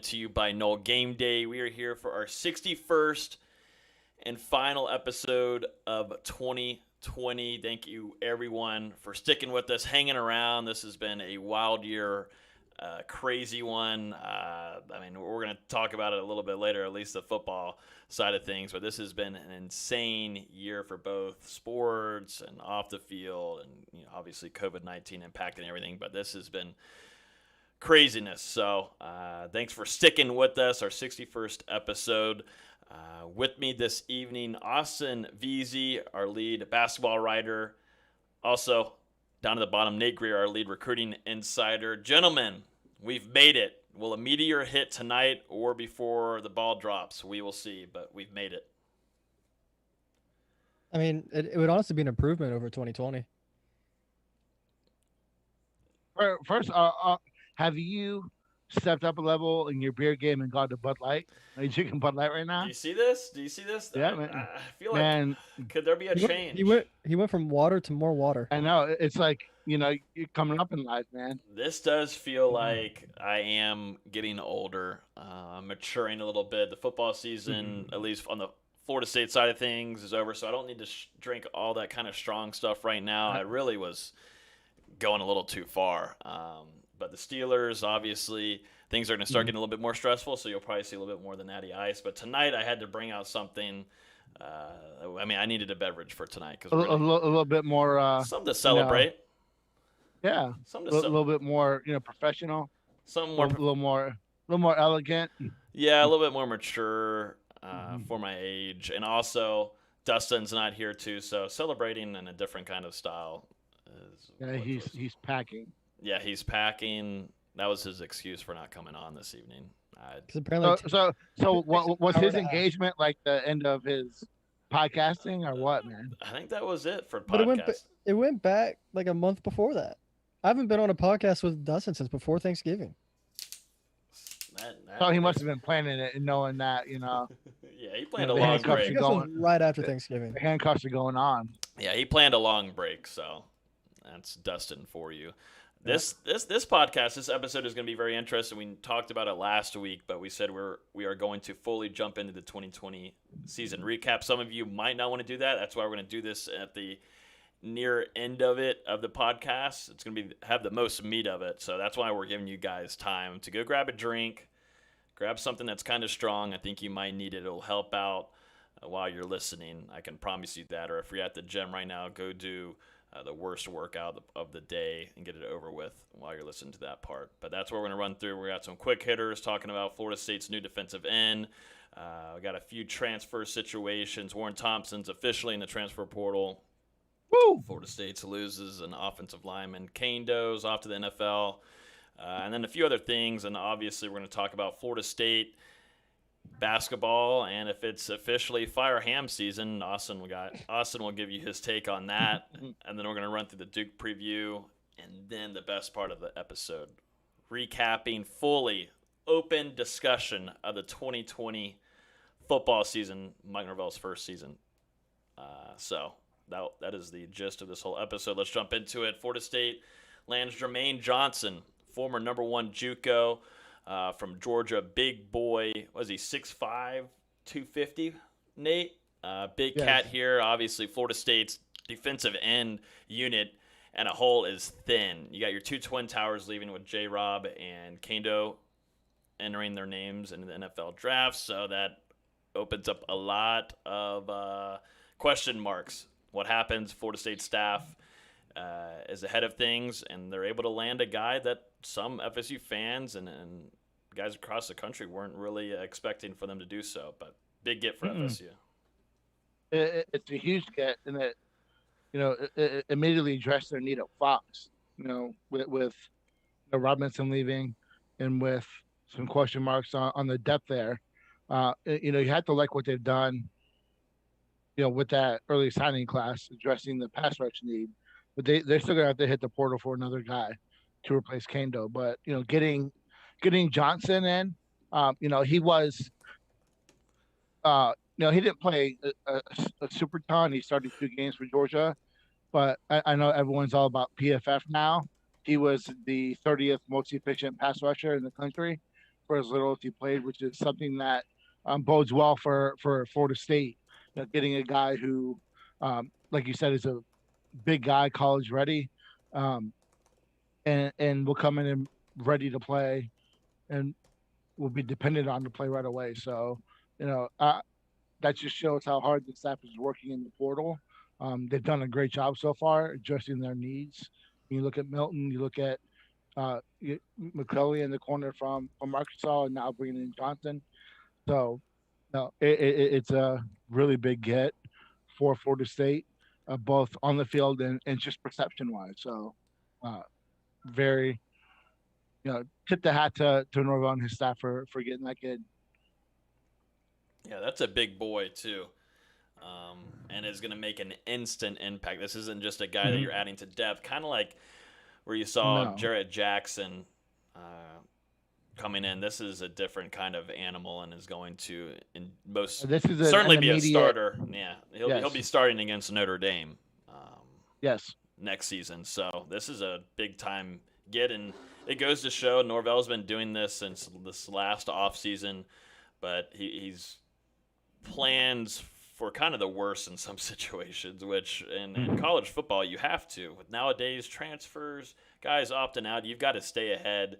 to you by Noel Game Day. We are here for our 61st and final episode of 2020. Thank you, everyone, for sticking with us, hanging around. This has been a wild year, crazy one. We're going to talk about it a little bit later, at least the football side of things, but this has been an insane year for both sports and off the field, and obviously COVID-19 impacting everything, but this has been craziness. So thanks for sticking with us, our 61st episode. With me this evening, Austin VZ, our lead basketball writer. Also, down at the bottom, Nate Greer, our lead recruiting insider. Gentlemen, we've made it. Will a meteor hit tonight or before the ball drops? We will see, but we've made it. I mean, it would honestly be an improvement over 2020. First, have you stepped up a level in your beer game and got to Bud Light? Are you drinking Bud Light right Do now? you see this? Do you see this? Yeah, I feel like man. could there be a change? He went from water to more water. I know. It's like, you're coming up in life, man. This does feel like I am getting older, maturing a little bit. The football season, at least on the Florida State side of things, is over, so I don't need to drink all that kind of strong stuff right now. I really was going a little too far. But the Steelers, obviously, things are going to start getting a little bit more stressful, so you'll probably see a little bit more of the Natty Ice. But tonight I had to bring out something. I needed a beverage for tonight. A little bit more. Something to celebrate. Yeah. A little bit more, professional. Something more. A little more elegant. Yeah, a little bit more mature for my age. And also, Dustin's not here, too, so celebrating in a different kind of style. Yeah, he's packing. Yeah, he's packing. That was his excuse for not coming on this evening. So what was his engagement like? The end of his podcasting, or what, man? I think that was it for podcast. But it went back like a month before that. I haven't been on a podcast with Dustin since before Thanksgiving. So he must have been planning it and knowing that, Yeah, he planned a long break. Right after Thanksgiving. The handcuffs are going on. Yeah, he planned a long break, so that's Dustin for you. This podcast, this episode is going to be very interesting. We talked about it last week, but we said we are going to fully jump into the 2020 season recap. Some of you might not want to do that. That's why we're going to do this at the near end of the podcast. It's going to have the most meat of it, so that's why we're giving you guys time to go grab a drink, grab something that's kind of strong. I think you might need it. It'll help out while you're listening. I can promise you that. Or if you're at the gym right now, go do the worst workout of the day and get it over with while you're listening to that part. But that's what we're going to run through. We got some quick hitters talking about Florida State's new defensive end. We got a few transfer situations. Warren Thompson's officially in the transfer portal. Woo! Florida State loses an offensive lineman. Kando's off to the NFL. And then a few other things. And obviously we're going to talk about Florida State basketball, and if it's officially fire ham season, Austin will give you his take on that, and then we're going to run through the Duke preview, and then the best part of the episode, recapping fully open discussion of the 2020 football season, Mike Norvell's first season. So that is the gist of this whole episode. Let's jump into it. Florida State lands Jermaine Johnson, former number one JUCO. From Georgia, big boy, was he 6'5", 250, Nate? Big yes. Cat here. Obviously, Florida State's defensive end unit and a whole is thin. You got your two twin towers leaving with J-Rob and Kando entering their names in the NFL draft, so that opens up a lot of question marks. What happens? Florida State staff is ahead of things, and they're able to land a guy that some FSU fans and guys across the country weren't really expecting for them to do so. But big get for FSU. It's a huge get, and it immediately addressed their need at Fox. With Robinson leaving, and with some question marks on the depth there. You have to like what they've done. With that early signing class addressing the pass rush need. But they're still gonna have to hit the portal for another guy to replace Kando. But getting Johnson in, he was, he didn't play a super ton. He started 2 games for Georgia, but I know everyone's all about PFF now. He was the 30th most efficient pass rusher in the country. for as little as he played, which is something that bodes well for Florida State. Getting a guy who, like you said, is a big guy, college ready, um, and will come in and ready to play, and will be dependent on to play right away. So, you know, that just shows how hard the staff is working in the portal. They've done a great job so far addressing their needs. You look at Milton, you look at McCully in the corner from Arkansas, and now bringing in Johnson. So, no, it's a really big get for Florida State, both on the field and just perception wise. So, uh, very, tip the hat to Norvell and his staff for getting that kid. Yeah, that's a big boy too, and is going to make an instant impact. This isn't just a guy that you're adding to depth, kind of like where you saw Jarrett Jackson coming in. This is a different kind of animal and is going to certainly be a starter. Yeah, he'll be starting against Notre Dame. Yes. Next season. So this is a big time get, and it goes to show Norvell's been doing this since this last off season, but he's plans for kind of the worst in some situations, which in college football you have to. With nowadays transfers, guys opting out, you've got to stay ahead.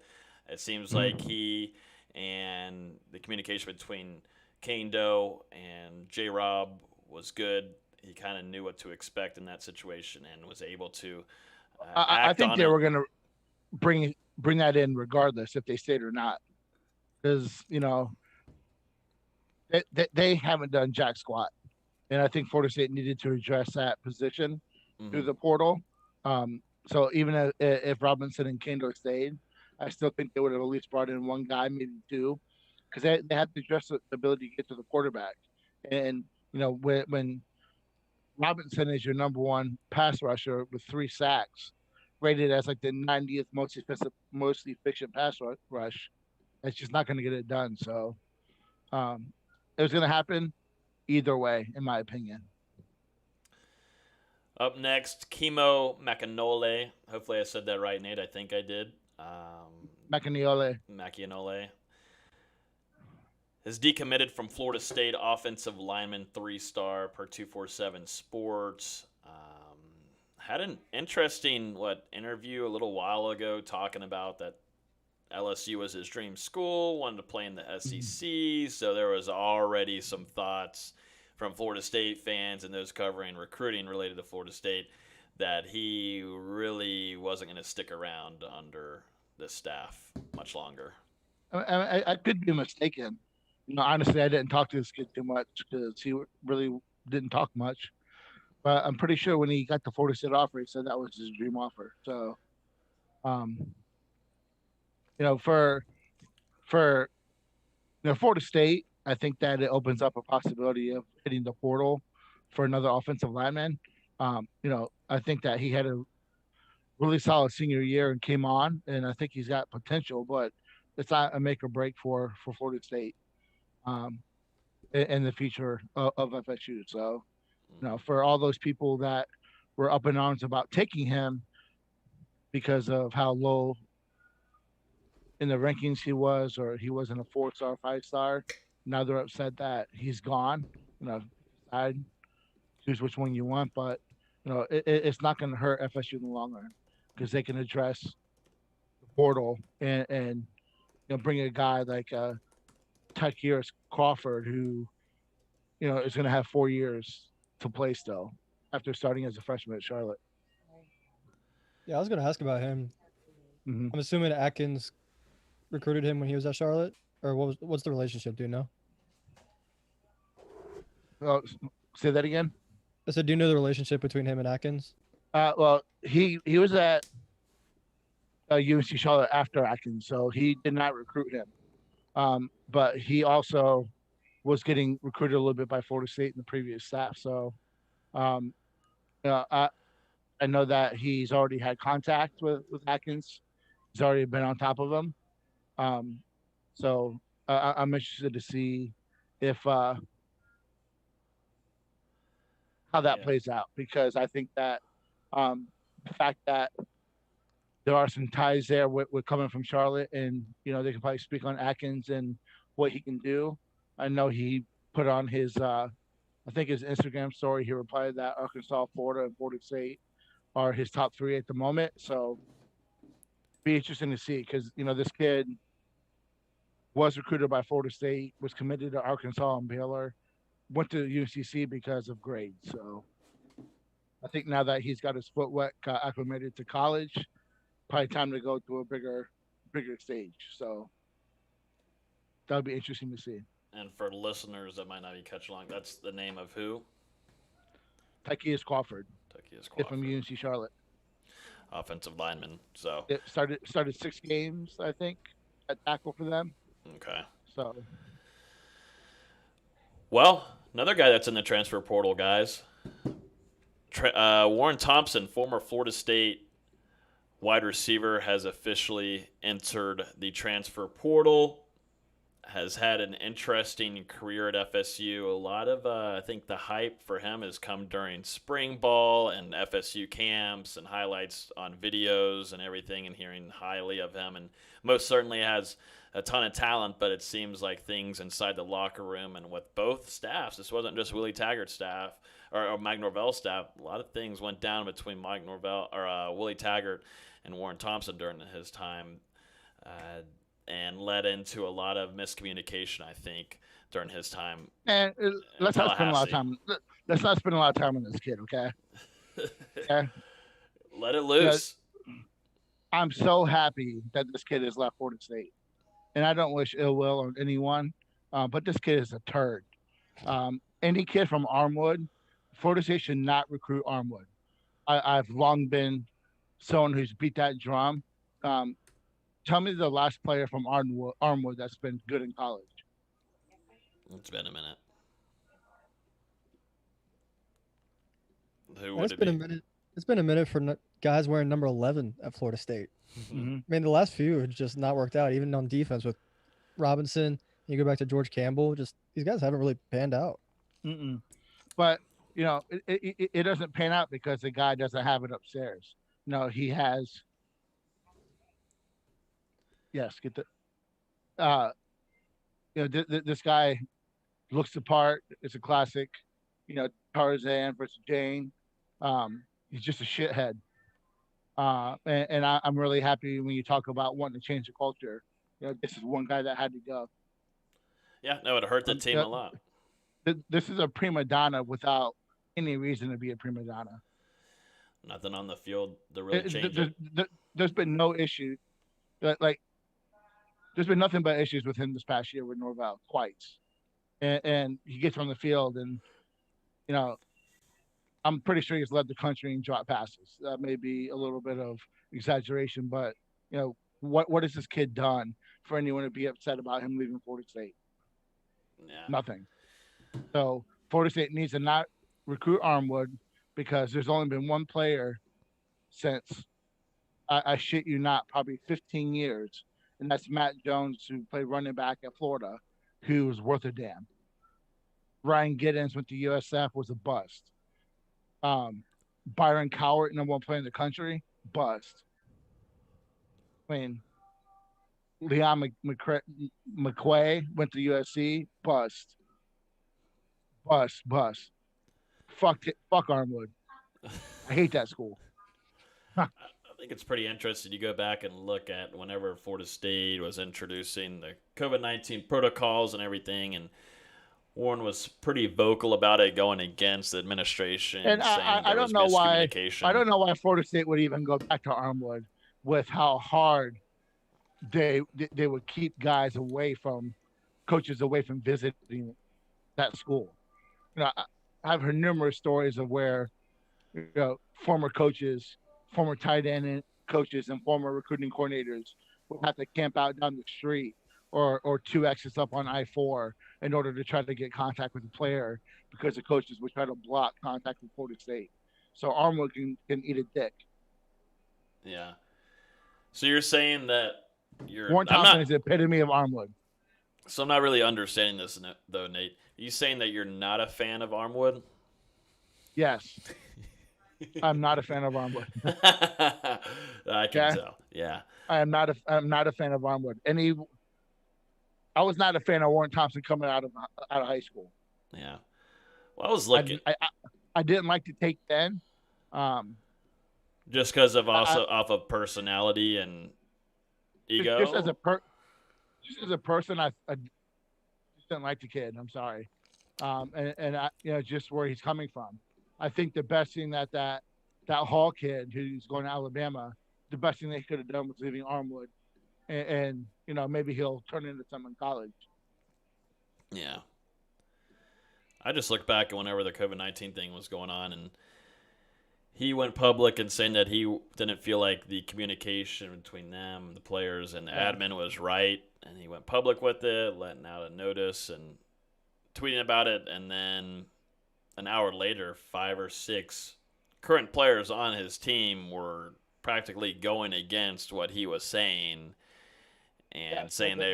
It seems like he and the communication between Kando and J-Rob was good. He kind of knew what to expect in that situation and was able to I think they were going to bring that in regardless if they stayed or not, because they haven't done jack squat, and I think Florida State needed to address that position through the portal. So even if Robinson and Kando stayed, I still think they would have at least brought in one guy, maybe two, because they had to address the ability to get to the quarterback. And when Robinson is your number one pass rusher with 3 sacks, rated as like the 90th most efficient pass rush, that's just not going to get it done. So it was going to happen either way, in my opinion. Up next, Kimo Makinole. Hopefully I said that right, Nate. I think I did. Makinole. Has decommitted from Florida State, offensive lineman, 3-star per 247 Sports. Had an interesting interview a little while ago talking about that LSU was his dream school, wanted to play in the SEC, so there was already some thoughts from Florida State fans and those covering recruiting related to Florida State that he really wasn't going to stick around under the staff much longer. I could be mistaken. Honestly, I didn't talk to this kid too much because he really didn't talk much. But I'm pretty sure when he got the Florida State offer, he said that was his dream offer. So, for Florida State, I think that it opens up a possibility of hitting the portal for another offensive lineman. I think that he had a really solid senior year and came on, and I think he's got potential, but it's not a make or break for Florida State in the future of FSU. So, for all those people that were up in arms about taking him because of how low in the rankings he was, or he wasn't a 4-star, 5-star, now they're upset that he's gone. Decide, choose which one you want, but it's not going to hurt FSU in the long run because they can address the portal and bring a guy like Tykeris Crawford, who is going to have 4 years to play still after starting as a freshman at Charlotte. Yeah, I was going to ask about him. I'm assuming Atkins recruited him when he was at Charlotte, or what's the relationship? Do you know? Say that again. I said, do you know the relationship between him and Atkins? Well, he was at UNC Charlotte after Atkins, so he did not recruit him. But he also was getting recruited a little bit by Florida State in the previous staff. So, I know that he's already had contact with Atkins. He's already been on top of him. So I'm interested to see if how that plays out, because I think that the fact that there are some ties there with coming from Charlotte, and they can probably speak on Atkins and what he can do. I know he put on his, I think his Instagram story. He replied that Arkansas, Florida, and Florida State are his top three at the moment. So, be interesting to see because this kid was recruited by Florida State, was committed to Arkansas and Baylor, went to UCC because of grades. So, I think now that he's got his foot wet, got acclimated to college, probably time to go to a bigger stage. So that'll be interesting to see. And for listeners that might not be catching along, that's the name of who? Tykeus Crawford. Tykeus Crawford. From UNC Charlotte. Offensive lineman. So it started 6 games, I think, at tackle for them. Okay. So. Well, another guy that's in the transfer portal, guys. Warren Thompson, former Florida State wide receiver, has officially entered the transfer portal. Has had an interesting career at FSU. A lot of, I think, the hype for him has come during spring ball and FSU camps and highlights on videos and everything, and hearing highly of him. And most certainly has a ton of talent, but it seems like things inside the locker room and with both staffs, this wasn't just Willie Taggart's staff or Mike Norvell's staff. A lot of things went down between Mike Norvell or Willie Taggart and Warren Thompson during his time. And led into a lot of miscommunication, I think, during his time. And let's not spend a lot of time. Let's not spend a lot of time on this kid, okay? Okay. Let it loose. I'm so happy that this kid has left Florida State, and I don't wish ill will on anyone. But this kid is a turd. Any kid from Armwood, Florida State should not recruit Armwood. I've long been someone who's beat that drum. Tell me the last player from Armwood that's been good in college. It's been a minute. Who would it be? A minute. It's been a minute for guys wearing number 11 at Florida State. Mm-hmm. I mean, the last few have just not worked out, even on defense with Robinson. You go back to George Campbell. Just these guys haven't really panned out. Mm-mm. But it doesn't pan out because the guy doesn't have it upstairs. No, he has. Yes, get the. This guy looks the part. It's a classic. Tarzan versus Jane. He's just a shithead. And I'm really happy when you talk about wanting to change the culture. This is one guy that had to go. Yeah, no, it hurt the team a lot. This is a prima donna without any reason to be a prima donna. Nothing on the field to really change it. There's been no issue. There's been nothing but issues with him this past year with Norvell, quite. And he gets on the field and, I'm pretty sure he's led the country in drop passes. That may be a little bit of exaggeration, but, what has this kid done for anyone to be upset about him leaving Florida State? Yeah. Nothing. So Florida State needs to not recruit Armwood because there's only been one player since, I shit you not, probably 15 years. And that's Matt Jones, who played running back at Florida, who was worth a damn. Ryan Giddens went to USF, was a bust. Byron Cowart, number one player in the country, bust. I mean, Leon McQuay went to USC, bust. Fuck Armwood. I hate that school. I think it's pretty interesting. You go back and look at whenever Florida State was introducing the COVID-19 protocols and everything, and Warren was pretty vocal about it, going against the administration. And saying I don't know why. I don't know why Florida State would even go back to Armwood with how hard they would keep guys away from coaches away from visiting that school. I've heard numerous stories of where former coaches, former tight end coaches, and former recruiting coordinators would have to camp out down the street or 2 exits up on I-4 in order to try to get contact with the player because the coaches would try to block contact with Florida State. So Armwood can eat a dick. Yeah. So you're saying that Warren Thompson is the epitome of Armwood. So I'm not really understanding this, though, Nate. Are you saying that you're not a fan of Armwood? Yes. I'm not a fan of Armwood. I can tell. Yeah. I'm not a fan of Armwood. I was not a fan of Warren Thompson coming out of high school. Yeah. Well, I was looking. I didn't like the take then. Just because of off of personality and ego. Just as a person, I just didn't like the kid. I'm sorry. And I, just where he's coming from. I think the best thing that Hall kid who's going to Alabama, the best thing they could have done was leaving Armwood, and maybe he'll turn into something in college. Yeah. I just look back at whenever the COVID-19 thing was going on, and he went public and saying that he didn't feel like the communication between them, the players, and the admin was right, and he went public with it, letting out a notice and tweeting about it, and then an hour later, 5 or 6 current players on his team were practically going against what he was saying and saying they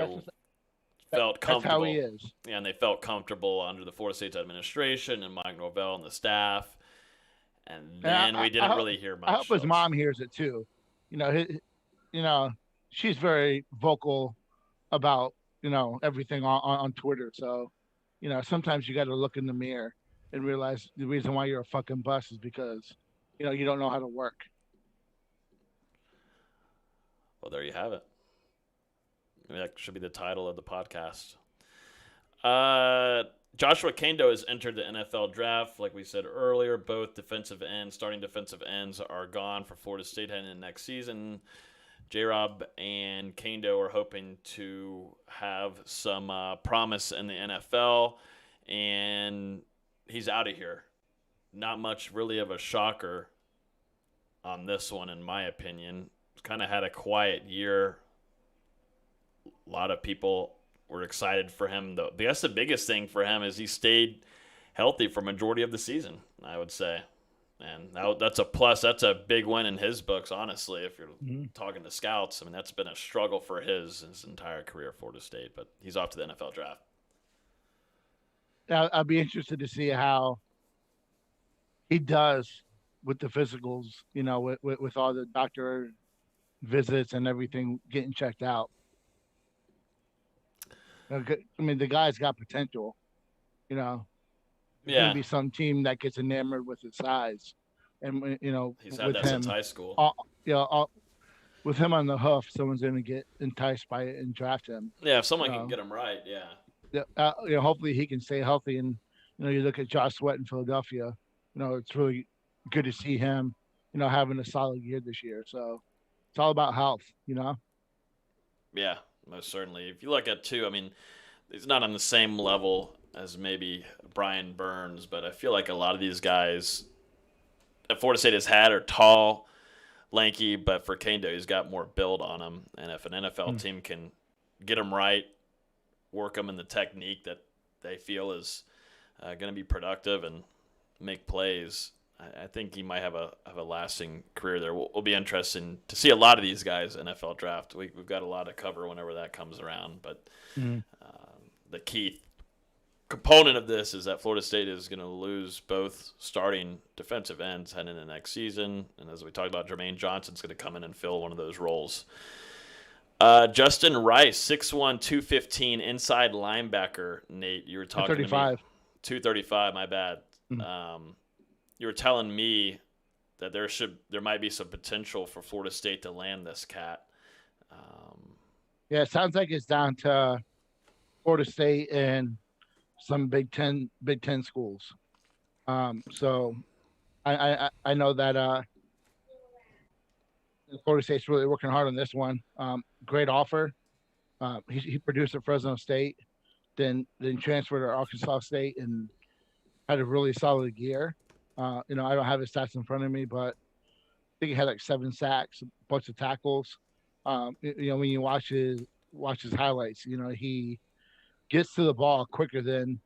felt comfortable. That's how he is. Yeah, and they felt comfortable under the Florida State's administration and Mike Norvell and the staff. And then we didn't really hear much. I hope his mom hears it too. She's very vocal about everything on Twitter. So, sometimes you got to look in the mirror and realize the reason why you're a fucking bust is because you don't know how to work. Well, there you have it. Maybe that should be the title of the podcast. Joshua Kando has entered the NFL draft. Like we said earlier, both starting defensive ends are gone for Florida State heading into next season. J-Rob and Kando are hoping to have some promise in the NFL, and he's out of here. Not much really of a shocker on this one, in my opinion. Kind of had a quiet year. A lot of people were excited for him, though. I guess the biggest thing for him is he stayed healthy for majority of the season, I would say. And that's a plus. That's a big win in his books, honestly, if you're talking to scouts. I mean, that's been a struggle for his entire career at Florida State, but he's off to the NFL draft. I'll be interested to see how he does with the physicals, with all the doctor visits and everything getting checked out. I mean, the guy's got potential, There's going to be some team that gets enamored with his size. And, he's had with that him, since high school. With him on the hoof, someone's going to get enticed by it and draft him. Yeah, if someone can get him right, hopefully he can stay healthy. And, you look at Josh Sweat in Philadelphia, it's really good to see him, having a solid year this year. So it's all about health, Yeah, most certainly. If you look at I mean, he's not on the same level as maybe Brian Burns, but I feel like a lot of these guys that Florida State has had are tall, lanky, but for Kando, he's got more build on him. And if an NFL team can get him right, work him in the technique that they feel is going to be productive and make plays, I think he might have a lasting career there. We'll be interested to see a lot of these guys NFL draft. We've got a lot to cover whenever that comes around. But the key component of this is that Florida State is going to lose both starting defensive ends heading into next season. And as we talked about, Jermaine Johnson's going to come in and fill one of those roles. Justin Rice, 6'1", 215, inside linebacker. Nate, you were talking 235. to me. 235, my bad. You were telling me that there might be some potential for Florida State to land this cat. Yeah, it sounds like it's down to Florida State and some Big Ten schools. So I know that Florida State's really working hard on this one. Great offer. He produced at Fresno State, then transferred to Arkansas State and had a really solid year. I don't have his stats in front of me, but I think he had like 7 sacks, a bunch of tackles. When you watch his highlights, he gets to the ball quicker than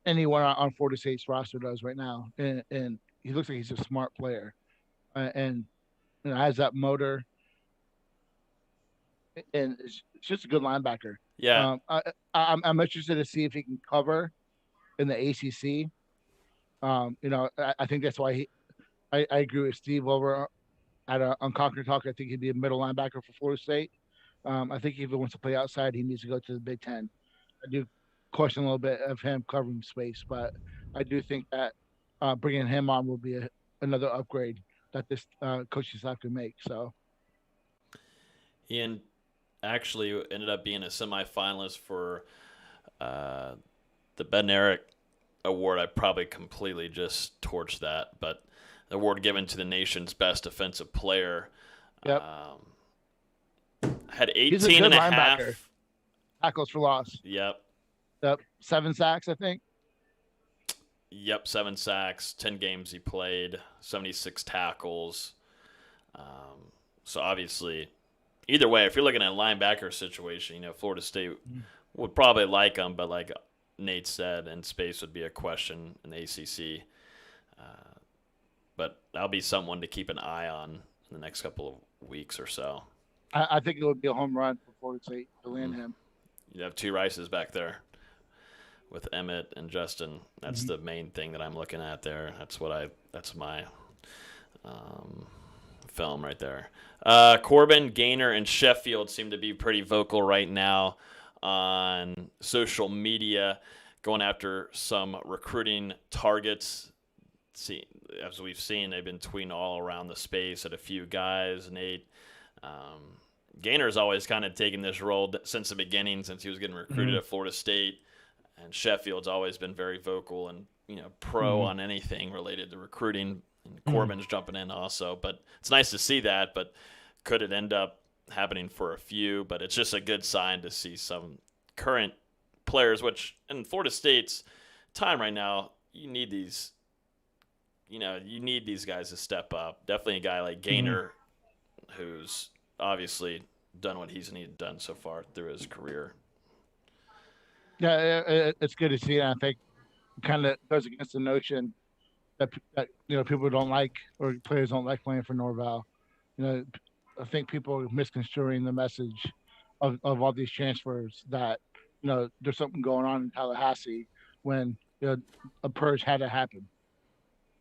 anyone on Florida State's roster does right now, and he looks like he's a smart player, and has that motor, and it's just a good linebacker. Yeah, I'm interested to see if he can cover in the ACC. I think that's why I agree with Steve over on Conquer Talk, I think he'd be a middle linebacker for Florida State. I think if he wants to play outside, he needs to go to the Big Ten. I do question a little bit of him covering space, but I do think that bringing him on will be another upgrade that this coaching staff can make. So, Ian actually ended up being a semifinalist for the Bednarik Award. I probably completely just torched that, but the award given to the nation's best defensive player. Yep. Had He's a 18 good and a linebacker. half. Tackles for loss. Yep. 7 sacks, I think. Yep, 7 sacks, 10 games he played, 76 tackles. So obviously, either way, if you're looking at a linebacker situation, Florida State would probably like him, but like Nate said, and space would be a question in the ACC. But that'll be someone to keep an eye on in the next couple of weeks or so. I think it would be a home run for Florida State to land him. You have 2 Rices back there with Emmett and Justin. That's the main thing that I'm looking at there. That's my film right there. Corbin, Gaynor, and Sheffield seem to be pretty vocal right now on social media, going after some recruiting targets. See, as we've seen, they've been tweeting all around the space at a few guys. Nate, Gaynor's always kind of taken this role since the beginning, since he was getting recruited at Florida State. And Sheffield's always been very vocal and pro on anything related to recruiting. And Corbin's jumping in also, but it's nice to see that. But could it end up happening for a few? But it's just a good sign to see some current players, which in Florida State's time right now, you need these. You need these guys to step up. Definitely a guy like Gaynor, who's obviously done what he's needed done so far through his career. Yeah, it's good to see. And I think it kind of goes against the notion that people don't like or players don't like playing for Norval. I think people are misconstruing the message of all these transfers that there's something going on in Tallahassee when a purge had to happen.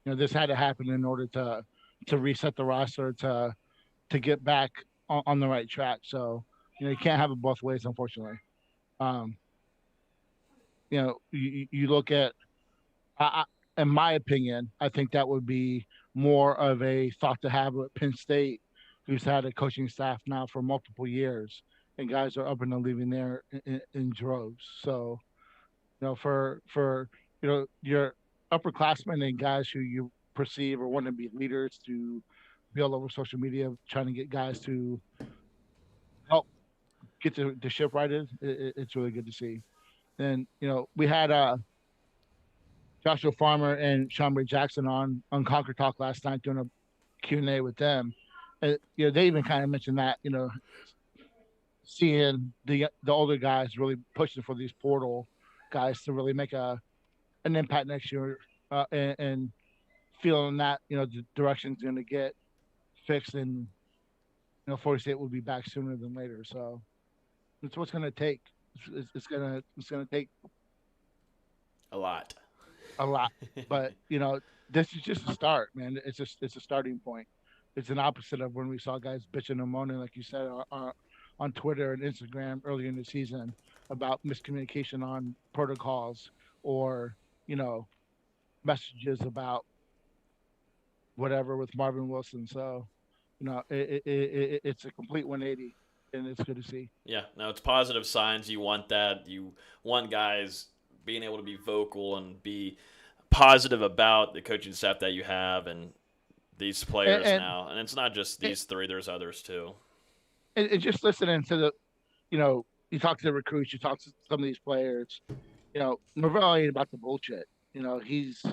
This had to happen in order to reset the roster to get back on the right track. So you can't have it both ways, unfortunately. You look at, in my opinion, I think that would be more of a thought to have with Penn State, who's had a coaching staff now for multiple years, and guys are up and leaving there in droves. So, for your upperclassmen and guys who you perceive or want to be leaders to be all over social media trying to get guys to help get the ship righted, it's really good to see. And we had Joshua Farmer and Sean Ray Jackson on Conquer Talk last night doing a Q&A with them. And, they even kind of mentioned that seeing the older guys really pushing for these portal guys to really make an impact next year, and feeling that the direction's going to get fixed, and Florida State will be back sooner than later. So it's what's going to take. It's gonna take a lot, but this is just a start, man. It's a starting point. It's an opposite of when we saw guys bitching and moaning, like you said, on Twitter and Instagram earlier in the season about miscommunication on protocols or messages about whatever with Marvin Wilson. So it's a complete 180. And it's good to see. Yeah, no, it's positive signs. You want that. You want guys being able to be vocal and be positive about the coaching staff that you have and these players now. And it's not just these three. There's others too. And just listening to the, you talk to the recruits, you talk to some of these players, Norvell ain't about the bullshit. He's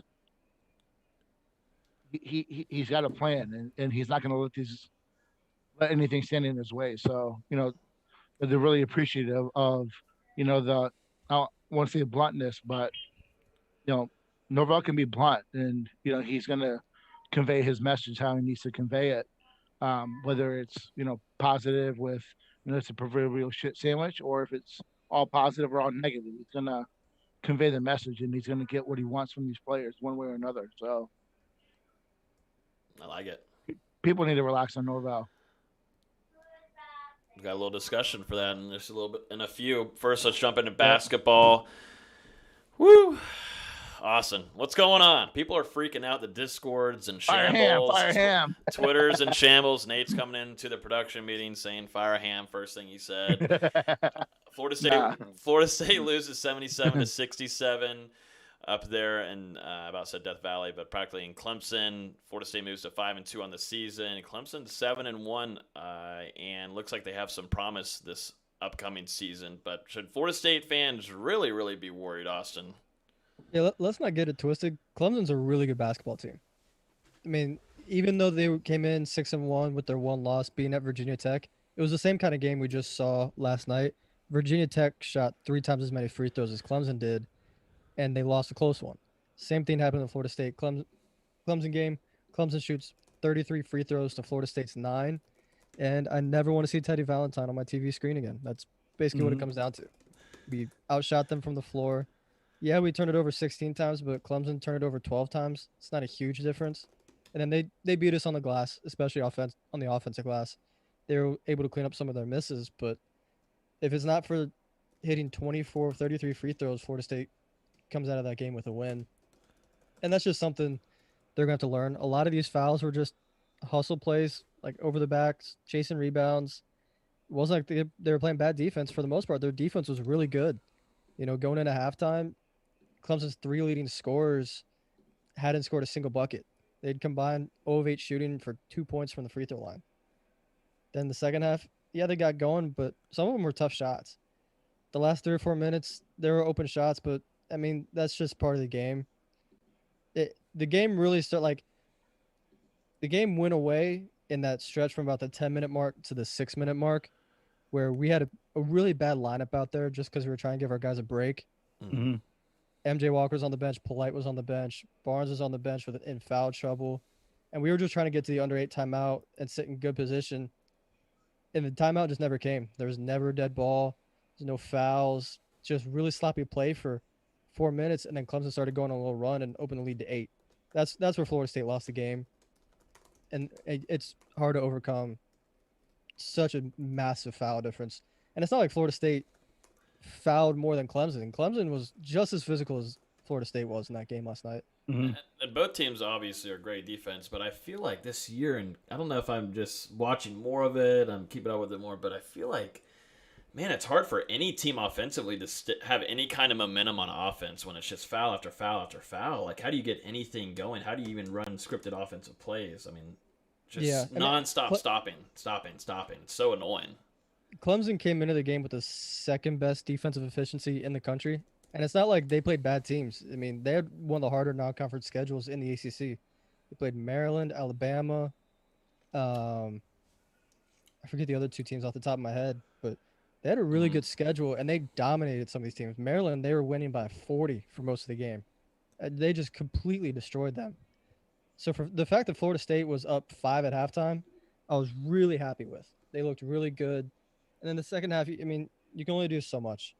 got a plan, and he's not going to let anything stand in his way. So, they're really appreciative of, I don't want to say bluntness, but, Norvell can be blunt, and, he's going to convey his message how he needs to convey it. Whether it's, positive with, it's a proverbial shit sandwich, or if it's all positive or all negative, he's going to convey the message, and he's going to get what he wants from these players one way or another. So I like it. people need to relax on Norvell. We got a little discussion for that in just a little bit in a few. First, let's jump into basketball. Woo! Austin, what's going on? People are freaking out. The Discords and shambles. Fire ham. Twitter's in shambles. Nate's coming into the production meeting saying fire ham. First thing he said. Florida State loses 77-67 up there in I about said Death Valley, but practically in Clemson. Florida State moves to 5-2 on the season. Clemson 7-1, and looks like they have some promise this upcoming season. But should Florida State fans really, really be worried, Austin? Yeah, let's not get it twisted. Clemson's a really good basketball team. I mean, even though they came in 6-1 with their one loss being at Virginia Tech, it was the same kind of game we just saw last night. Virginia Tech shot 3 times as many free throws as Clemson did, and they lost a close one. Same thing happened in Florida State. Clemson game, Clemson shoots 33 free throws to Florida State's 9, and I never want to see Teddy Valentine on my TV screen again. That's basically what it comes down to. We outshot them from the floor. Yeah, we turned it over 16 times, but Clemson turned it over 12 times. It's not a huge difference. And then they beat us on the glass, especially on the offensive glass. They were able to clean up some of their misses, but if it's not for hitting 24 of 33 free throws, Florida State comes out of that game with a win. And that's just something they're going to have to learn. A lot of these fouls were just hustle plays, like over the backs, chasing rebounds. It wasn't like they were playing bad defense for the most part. Their defense was really good. You know, going into halftime, Clemson's 3 leading scorers hadn't scored a single bucket. They'd combined 0 of 8 shooting for 2 points from the free throw line. Then the second half, yeah, they got going, but some of them were tough shots. The last 3 or 4 minutes, there were open shots, but, I mean, that's just part of the game. The game really the game went away in that stretch from about the 10-minute mark to the 6-minute mark, where we had a really bad lineup out there just because we were trying to give our guys a break. Mm-hmm. MJ Walker's on the bench, Polite was on the bench, Barnes was on the bench in foul trouble, and we were just trying to get to the under 8 timeout and sit in good position. And the timeout just never came. There was never a dead ball. There's no fouls. Just really sloppy play for 4 minutes, and then Clemson started going on a little run and opened the lead to 8. That's where Florida State lost the game, and it's hard to overcome such a massive foul difference. And it's not like Florida State fouled more than Clemson. Clemson was just as physical as Florida State was in that game last night. Mm-hmm. And both teams obviously are great defense, but I feel like this year, and I don't know if I'm just watching more of it, I'm keeping up with it more, but I feel like, man, it's hard for any team offensively to have any kind of momentum on offense when it's just foul after foul after foul. Like, how do you get anything going? How do you even run scripted offensive plays? I mean, just nonstop stopping. It's so annoying. Clemson came into the game with the second best defensive efficiency in the country. And it's not like they played bad teams. I mean, they had one of the harder non-conference schedules in the ACC. They played Maryland, Alabama. I forget the other 2 teams off the top of my head, but they had a really good schedule, and they dominated some of these teams. Maryland, they were winning by 40 for most of the game. They just completely destroyed them. So for the fact that Florida State was up 5 at halftime, I was really happy with. They looked really good. And then the second half, I mean, you can only do so much.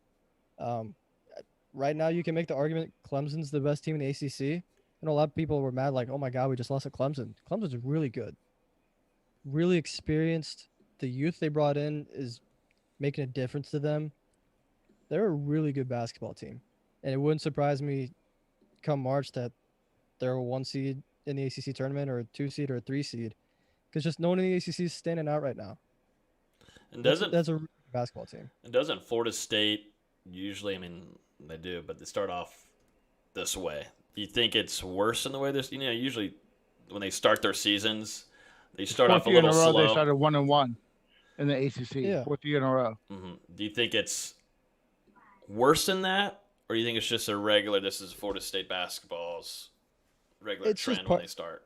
Right now, you can make the argument Clemson's the best team in the ACC. And a lot of people were mad, like, oh, my God, we just lost to Clemson. Clemson's really good. Really experienced. The youth they brought in is making a difference to them. They're a really good basketball team. And it wouldn't surprise me come March that they're a 1 seed in the ACC tournament or a 2 seed or a 3 seed. Because just no one in the ACC is standing out right now. And that's a really good basketball team. And doesn't Florida State usually, I mean, they do, but they start off this way. Do you think it's worse in the way this, usually when they start their seasons, they start off a little slow. They started 1-1 in the ACC, Yeah. 4th year in a row. Mm-hmm. Do you think it's worse than that, or do you think it's just this is Florida State basketball's regular trend when they start?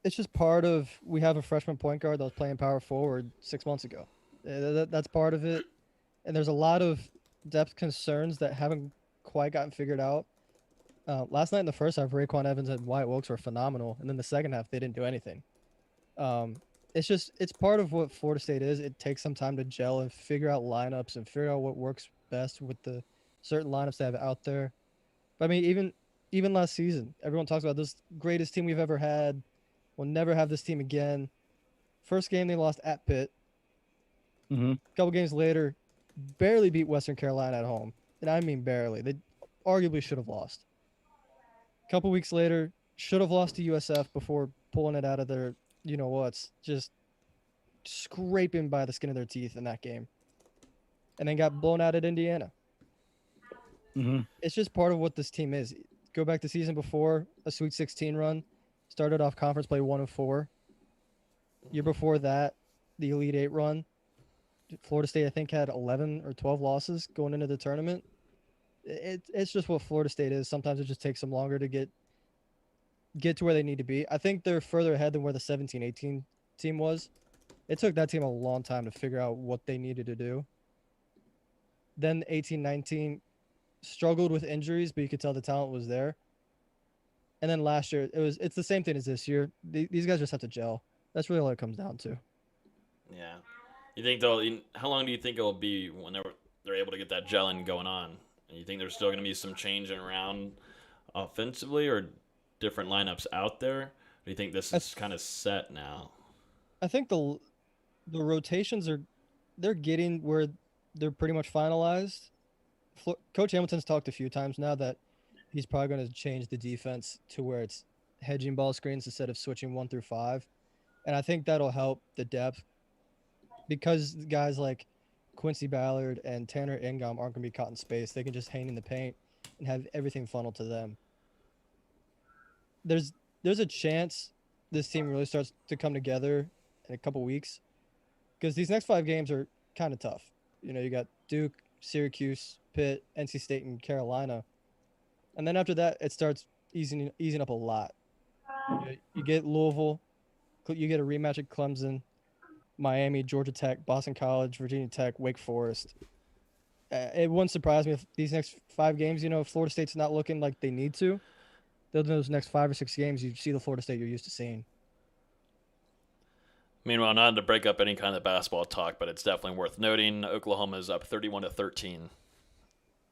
It's just part of, we have a freshman point guard that was playing power forward 6 months ago. That's part of it. And there's a lot of depth concerns that haven't quite gotten figured out. Last night in the first half, Raekwon Evans and Wyatt Wilkes were phenomenal. And then the second half, they didn't do anything. It's part of what Florida State is. It takes some time to gel and figure out lineups and figure out what works best with the certain lineups they have out there. But I mean, even last season, everyone talks about this greatest team we've ever had. We'll never have this team again. First game they lost at Pitt. Mm-hmm. A couple games later, barely beat Western Carolina at home. And I mean barely. They arguably should have lost. A couple weeks later, should have lost to USF before pulling it out of their, you know what's, just scraping by the skin of their teeth in that game. And then got blown out at Indiana. Mm-hmm. It's just part of what this team is. Go back to season before, a Sweet 16 run. Started off conference play 1-4. Year before that, the Elite 8 run. Florida State, I think, had 11 or 12 losses going into the tournament. It's just what Florida State is. Sometimes it just takes them longer to get to where they need to be. I think they're further ahead than where the 17-18 team was. It took that team a long time to figure out what they needed to do. Then 18-19 struggled with injuries, but you could tell the talent was there. And then last year, it's the same thing as this year. These guys just have to gel. That's really all it comes down to. Yeah. You think how long do you think it'll be when they're able to get that gelling going on? And you think there's still going to be some changing around offensively or different lineups out there? Or do you think this is kind of set now? I think the rotations they're getting where they're pretty much finalized. Coach Hamilton's talked a few times now that he's probably going to change the defense to where it's hedging ball screens instead of switching 1 through 5. And I think that'll help the depth because guys like Quincy Ballard and Tanner Ingom aren't going to be caught in space. They can just hang in the paint and have everything funneled to them. There's a chance this team really starts to come together in a couple weeks because these next 5 games are kind of tough. You know, you got Duke, Syracuse, Pitt, NC State, and Carolina. And then after that, it starts easing up a lot. You get Louisville. You get a rematch at Clemson, Miami, Georgia Tech, Boston College, Virginia Tech, Wake Forest. It wouldn't surprise me if these next 5 games, if Florida State's not looking like they need to, those next 5 or 6 games, you see the Florida State you're used to seeing. Meanwhile, not to break up any kind of basketball talk, but it's definitely worth noting, Oklahoma is up 31-13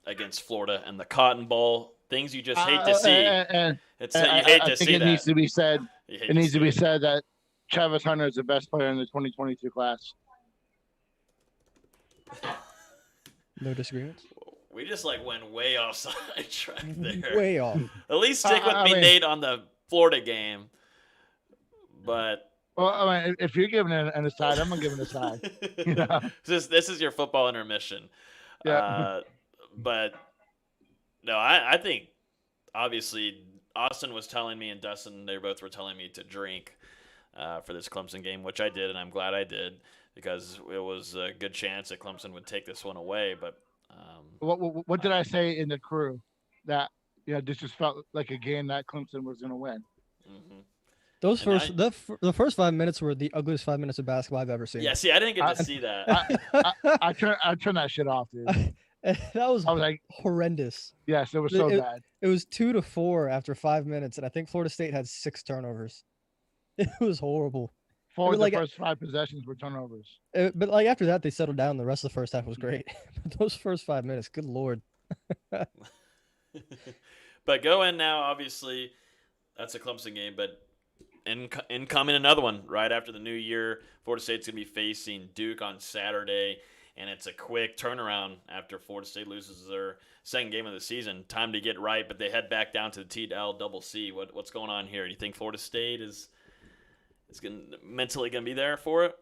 against Florida and the Cotton Bowl. Things you just hate to see. You hate to see that. It needs to be said. It needs to be said that Travis Hunter is the best player in the 2022 class. No disagreements? We just went way off sidetrack there. Way off. At least stick with me, Nate, on the Florida game. But well, I mean, if you're giving an aside, I'm gonna give an aside. This is your football intermission. Yeah. But no, I think obviously Austin was telling me and Dustin, they both were telling me to drink for this Clemson game, which I did, and I'm glad I did because it was a good chance that Clemson would take this one away. But what did I say in the crew that this just felt like a game that Clemson was gonna win? Mm-hmm. The first 5 minutes were the ugliest 5 minutes of basketball I've ever seen. Yeah, see, I didn't get to see that. I turned that shit off, dude. I was like horrendous. Yes, it was so bad. It was 2-4 after 5 minutes, and I think Florida State had 6 turnovers. It was horrible. 4 of the first 5 possessions were turnovers. But after that, they settled down. The rest of the first half was great. But those first 5 minutes, good Lord. But go in now, obviously, that's a Clemson game, but incoming another one right after the new year. Florida State's going to be facing Duke on Saturday, and it's a quick turnaround after Florida State loses their second game of the season. Time to get right, but they head back down to the TLCC. What's going on here? Do you think Florida State is mentally going to be there for it?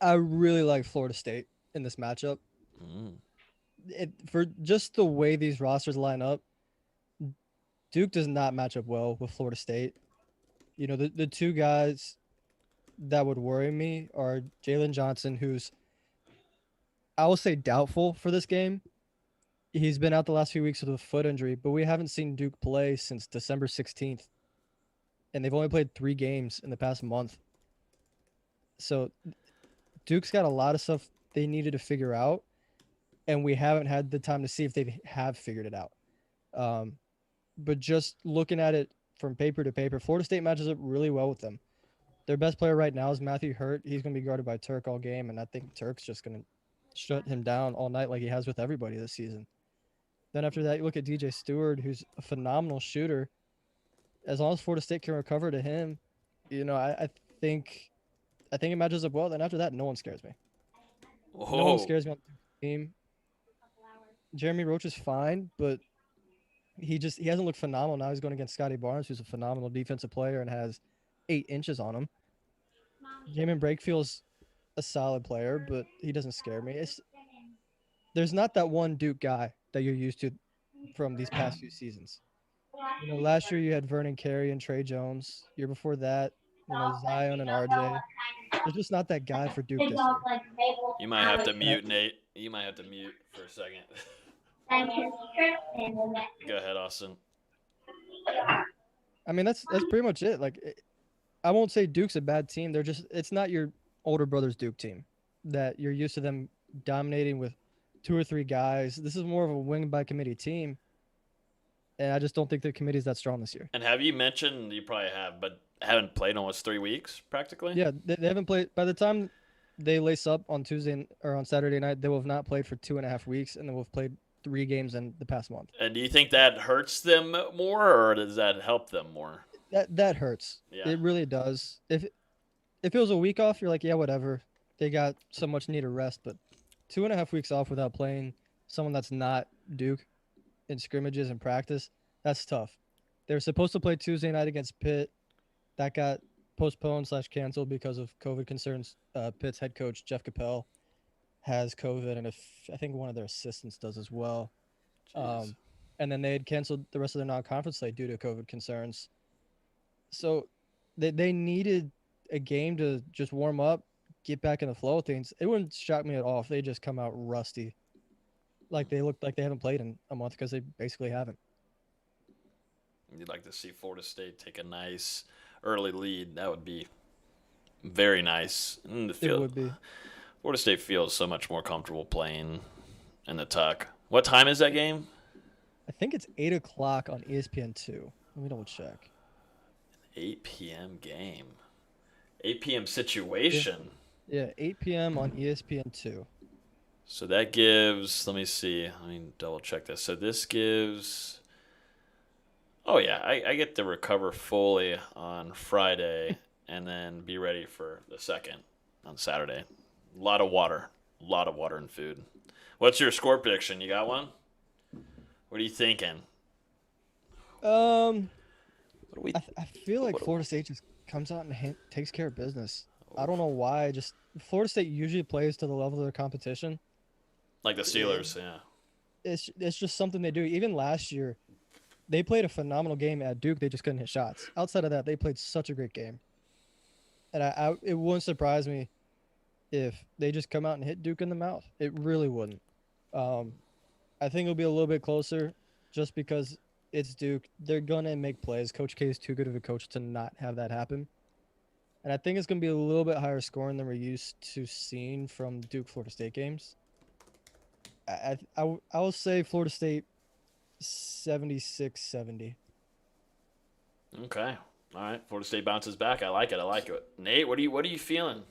I really like Florida State in this matchup. For just the way these rosters line up, Duke does not match up well with Florida State. The 2 guys that would worry me are Jaylen Johnson, who's, I will say, doubtful for this game. He's been out the last few weeks with a foot injury, but we haven't seen Duke play since December 16th. And they've only played 3 games in the past month. So Duke's got a lot of stuff they needed to figure out, and we haven't had the time to see if they have figured it out. But just looking at it from paper to paper, Florida State matches up really well with them. Their best player right now is Matthew Hurt. He's going to be guarded by Turk all game, and I think Turk's just going to shut him down all night like he has with everybody this season. Then after that, you look at DJ Stewart, who's a phenomenal shooter. As long as Florida State can recover to him, I think I think it matches up well. Then after that, no one scares me. No one Whoa. scares me on the team. Jeremy Roach is fine, but he hasn't looked phenomenal. Now he's going against Scotty Barnes, who's a phenomenal defensive player and has 8 inches on him. Jamin Breakfield's a solid player, but he doesn't scare me. There's not that one Duke guy that you're used to from these past few seasons. Last year you had Vernon Carey and Trey Jones. Year before that, Zion and RJ. There's just not that guy for Duke this year. You might have to mute, Nate. You might have to mute for a second. Go ahead, Austin. I mean, that's pretty much it. I won't say Duke's a bad team. It's not your older brother's Duke team that you're used to them dominating with 2 or 3 guys. This is more of a wing by committee team. And I just don't think the committee is that strong this year. And have you mentioned, you probably have, but haven't played in almost 3 weeks, practically? Yeah, they haven't played. By the time they lace up on Tuesday or on Saturday night, they will have not played for 2.5 weeks, and they will have played 3 games in the past month. And do you think that hurts them more, or does that help them more? That hurts. Yeah. It really does. If it was a week off, you're like, yeah, whatever. They got so much needed rest, but 2.5 weeks off without playing someone that's not Duke in scrimmages and practice, that's tough. They were supposed to play Tuesday night against Pitt. That got postponed / canceled because of COVID concerns. Pitt's head coach, Jeff Capel, has COVID, and I think one of their assistants does as well. And then they had canceled the rest of their non-conference slate due to COVID concerns. So they needed a game to just warm up, get back in the flow of things. It wouldn't shock me at all if they just come out rusty. Like they look like they haven't played in a month because they basically haven't. You'd like to see Florida State take a nice early lead. That would be very nice. It would be. Florida State feels so much more comfortable playing in the Tuck. What time is that game? I think it's 8 o'clock on ESPN2. Let me double check. 8 p.m. game. 8 p.m. situation. Yeah, 8 p.m. on ESPN2. So that gives, let me see. Let me double check this. So this gives, oh yeah, I get to recover fully on Friday and then be ready for the second on Saturday. A lot of water and food. What's your score prediction? You got one? What are you thinking? I feel like Florida State just comes out and takes care of business. I don't know why. Just Florida State usually plays to the level of their competition. Like the Steelers, yeah. It's just something they do. Even last year, they played a phenomenal game at Duke. They just couldn't hit shots. Outside of that, they played such a great game. And it wouldn't surprise me if they just come out and hit Duke in the mouth. It really wouldn't. I think it'll be a little bit closer just because it's Duke. They're going to make plays. Coach K is too good of a coach to not have that happen. And I think it's going to be a little bit higher scoring than we're used to seeing from Duke Florida State games. I will say Florida State 76-70. Okay. All right. Florida State bounces back. I like it. Nate, what are you feeling?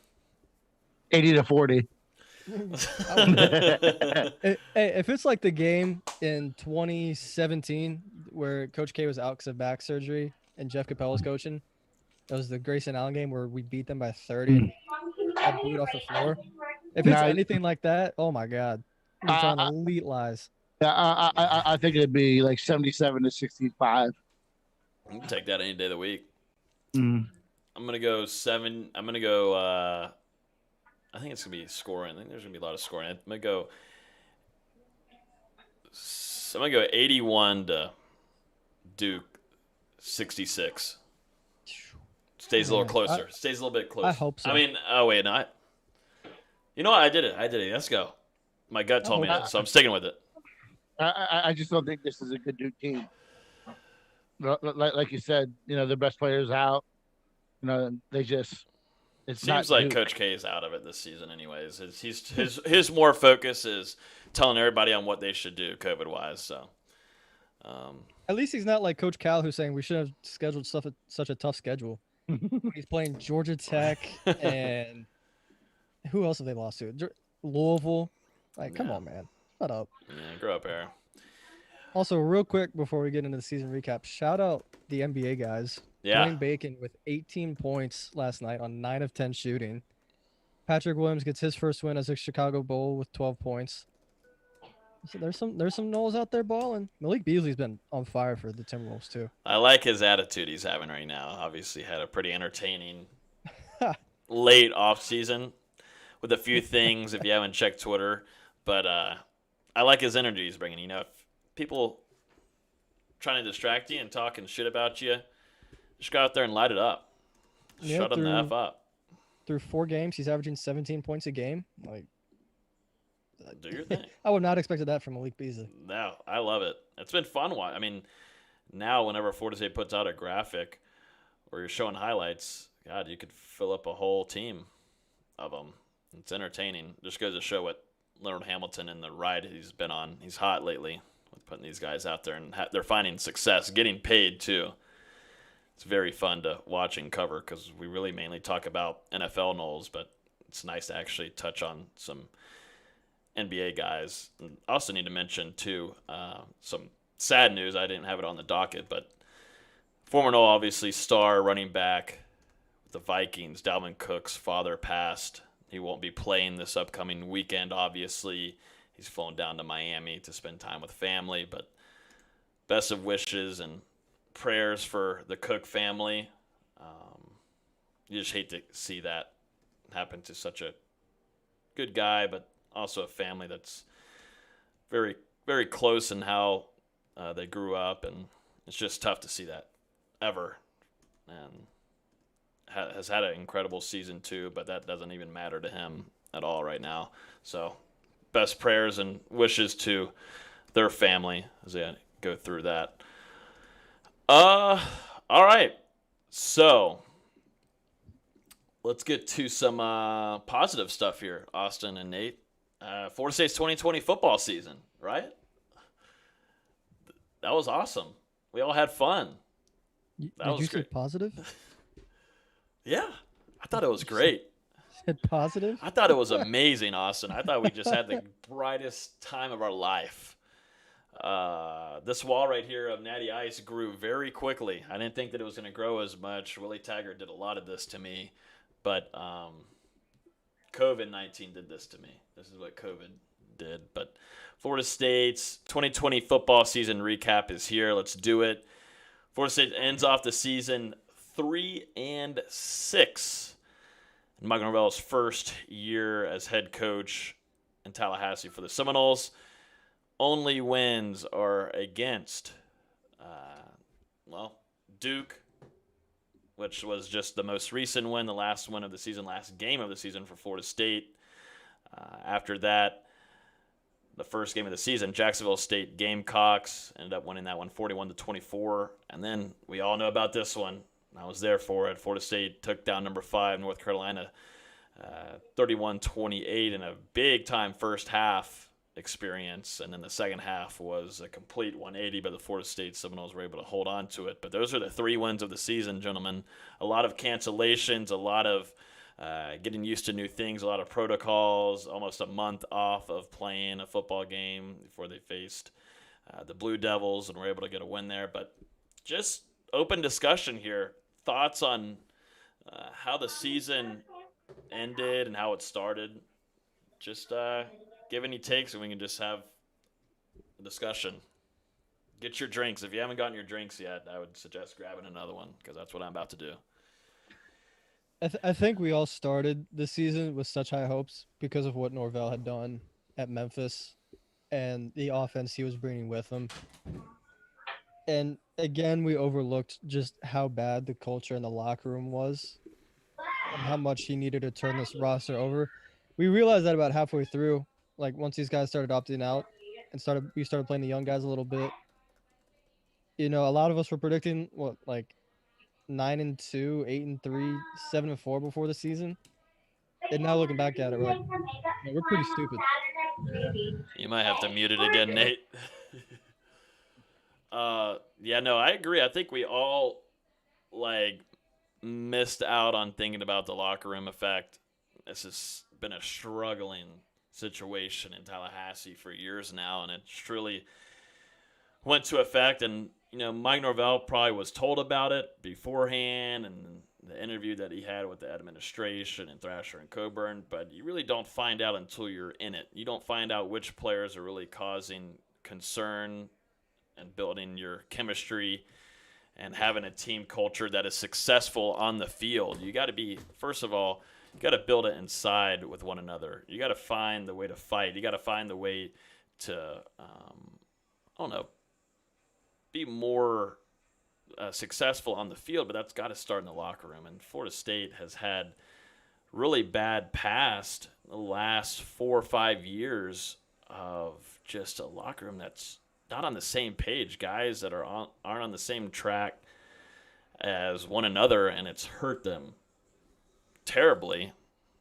80-40. Hey, if it's like the game in 2017 where Coach K was out because of back surgery and Jeff Capel was coaching, that was the Grayson Allen game where we beat them by 30. Got booed off the floor. If it's anything like that, oh my God. We're telling elite lies. Yeah, I think it'd be like 77-65. You can take that any day of the week. Mm. I'm going to go 7. I'm going to go, I think it's going to be scoring. I think there's going to be a lot of scoring. I'm going to go 81 to Duke 66. Stays a little closer. Stays a little bit closer. I hope so. I mean, oh, wait, not. You know what? I did it. Let's go. My gut told me that, so I'm sticking with it. I just don't think this is a good Duke team. Like you said, the best players out. They just. It seems like Duke. Coach K is out of it this season, anyways. His more focus is telling everybody on what they should do, COVID wise. So. At least he's not like Coach Cal, who's saying we should have scheduled such a tough schedule. He's playing Georgia Tech and who else have they lost to? Louisville. Like, come on, man. Shut up. Yeah, grow up, Air. Also, real quick before we get into the season recap, shout out the NBA guys. Yeah. Dwayne Bacon with 18 points last night on 9 of 10 shooting. Patrick Williams gets his first win as a Chicago Bull with 12 points. So there's some Noles out there balling. Malik Beasley's been on fire for the Timberwolves too. I like his attitude he's having right now. Obviously had a pretty entertaining late off season with a few things if you haven't checked Twitter. But I like his energy he's bringing. You know, if people trying to distract you and talking shit about you, just go out there and light it up. Yeah, Shut them the F up. Through 4 games, he's averaging 17 points a game. Like, do your thing. I would not expected that from Malik Beasley. No, I love it. It's been fun. I mean, now whenever Florida State puts out a graphic or you're showing highlights, God, you could fill up a whole team of them. It's entertaining. Just goes to show what Leonard Hamilton and the ride he's been on. He's hot lately with putting these guys out there, and they're finding success, getting paid too. It's very fun to watch and cover because we really mainly talk about NFL Noles, but it's nice to actually touch on some NBA guys. And I also need to mention, too, some sad news. I didn't have it on the docket, but former Nole, obviously, star running back with the Vikings, Dalvin Cook's father passed. He won't be playing this upcoming weekend, obviously. He's flown down to Miami to spend time with family, but best of wishes and prayers for the Cook family. You just hate to see that happen to such a good guy, but also a family that's very, very close in how they grew up, and it's just tough to see that ever. And has had an incredible season too, but that doesn't even matter to him at all right now. So best prayers and wishes to their family as they go through that. All right. So let's get to some positive stuff here, Austin and Nate. Florida State's 2020 football season, right? That was awesome. We all had fun. Did you say positive? Yeah, I thought it was great. Said positive? I thought it was amazing, Austin. I thought we just had the brightest time of our life. This wall right here of Natty Ice grew very quickly. I didn't think that it was going to grow as much. Willie Taggart did a lot of this to me, but COVID-19 did this to me. This is what COVID did. But Florida State's 2020 football season recap is here. Let's do it. Florida State ends off the season 3-6. Mike Norvell's first year as head coach in Tallahassee for the Seminoles. Only wins are against, Duke, which was just the most recent win, the last win of the season, last game of the season for Florida State. After that, the first game of the season, Jacksonville State Gamecocks ended up winning that one 41-24. And then we all know about this one. I was there for it. Florida State took down number 5 North Carolina 31-28 in a big-time first half experience. And then the second half was a complete 180, but the Florida State Seminoles were able to hold on to it. But those are the 3 wins of the season, gentlemen. A lot of cancellations, a lot of getting used to new things, a lot of protocols, almost a month off of playing a football game before they faced the Blue Devils and were able to get a win there. But just open discussion here. Thoughts on how the season ended and how it started. Just give any takes and we can just have a discussion. Get your drinks. If you haven't gotten your drinks yet, I would suggest grabbing another one because that's what I'm about to do. I think we all started the season with such high hopes because of what Norvell had done at Memphis and the offense he was bringing with him. And again, we overlooked just how bad the culture in the locker room was and how much he needed to turn this roster over. We realized that about halfway through, like once these guys started opting out and we started playing the young guys a little bit. You know, a lot of us were predicting 9-2, 8-3, 7-4 before the season. And now looking back at it, we're like, we're pretty stupid. You might have to mute it again, Nate. I agree. I think we all missed out on thinking about the locker room effect. This has been a struggling situation in Tallahassee for years now, and it truly went to effect. And Mike Norvell probably was told about it beforehand, and the interview that he had with the administration and Thrasher and Coburn, but you really don't find out until you're in it. You don't find out which players are really causing concern and building your chemistry and having a team culture that is successful on the field. You got to be, first of all, you got to build it inside with one another. You got to find the way to fight. You got to find the way to, be more successful on the field, but that's got to start in the locker room. And Florida State has had really bad past the last 4 or 5 years of just a locker room that's not on the same page, guys that aren't on the same track as one another, and it's hurt them terribly.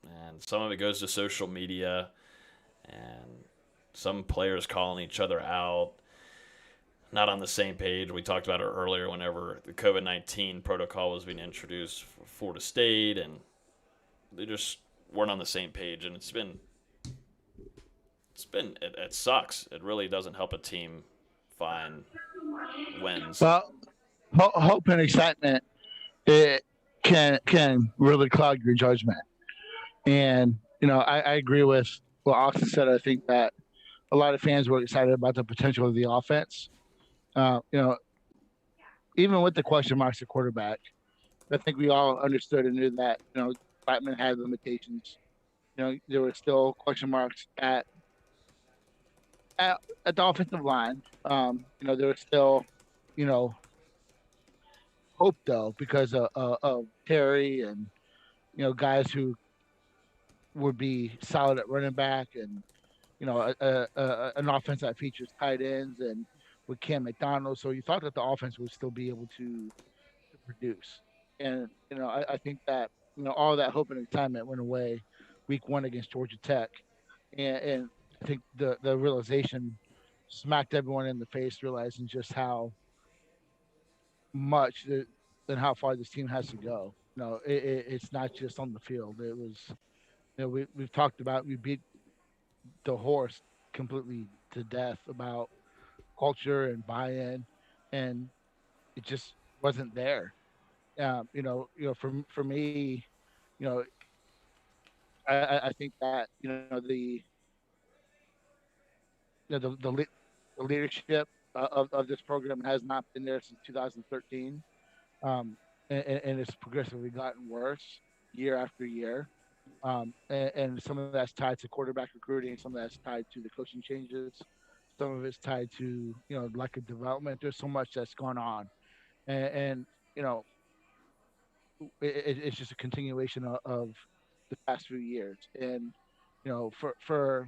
And some of it goes to social media and some players calling each other out, not on the same page. We talked about it earlier whenever the COVID-19 protocol was being introduced for Florida State, and they just weren't on the same page. And it sucks. It really doesn't help a team find wins. Well, hope and excitement, it can really cloud your judgment. And, I agree with what Austin said. I think that a lot of fans were excited about the potential of the offense. Even with the question marks at quarterback, I think we all understood and knew that, Blackman had limitations. There were still question marks at the offensive line. There was still, hope though, because of Terry and, guys who would be solid at running back, and, an offense that features tight ends and with Cam McDonald. So you thought that the offense would still be able to produce. And, I think that, all that hope and excitement went away week 1 against Georgia Tech. And I think the realization smacked everyone in the face, realizing just how much and how far this team has to go. It's not just on the field. It was, we've talked about, we beat the horse completely to death about culture and buy-in, and it just wasn't there. For me, I think that the leadership of this program has not been there since 2013, and it's progressively gotten worse year after year. And some of that's tied to quarterback recruiting, some of that's tied to the coaching changes, some of it's tied to lack of development. There's so much that's gone on, and it's just a continuation of the past few years. And for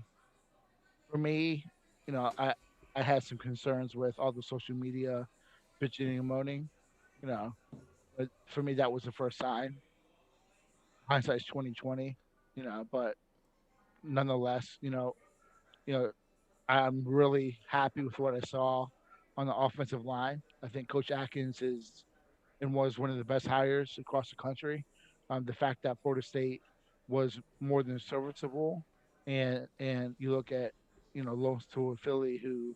me, I had some concerns with all the social media bitching and moaning. But for me, that was the first sign. Hindsight's 2020. But nonetheless, I'm really happy with what I saw on the offensive line. I think Coach Atkins was one of the best hires across the country. The fact that Florida State was more than serviceable, and you look at Lone Stewart Philly, who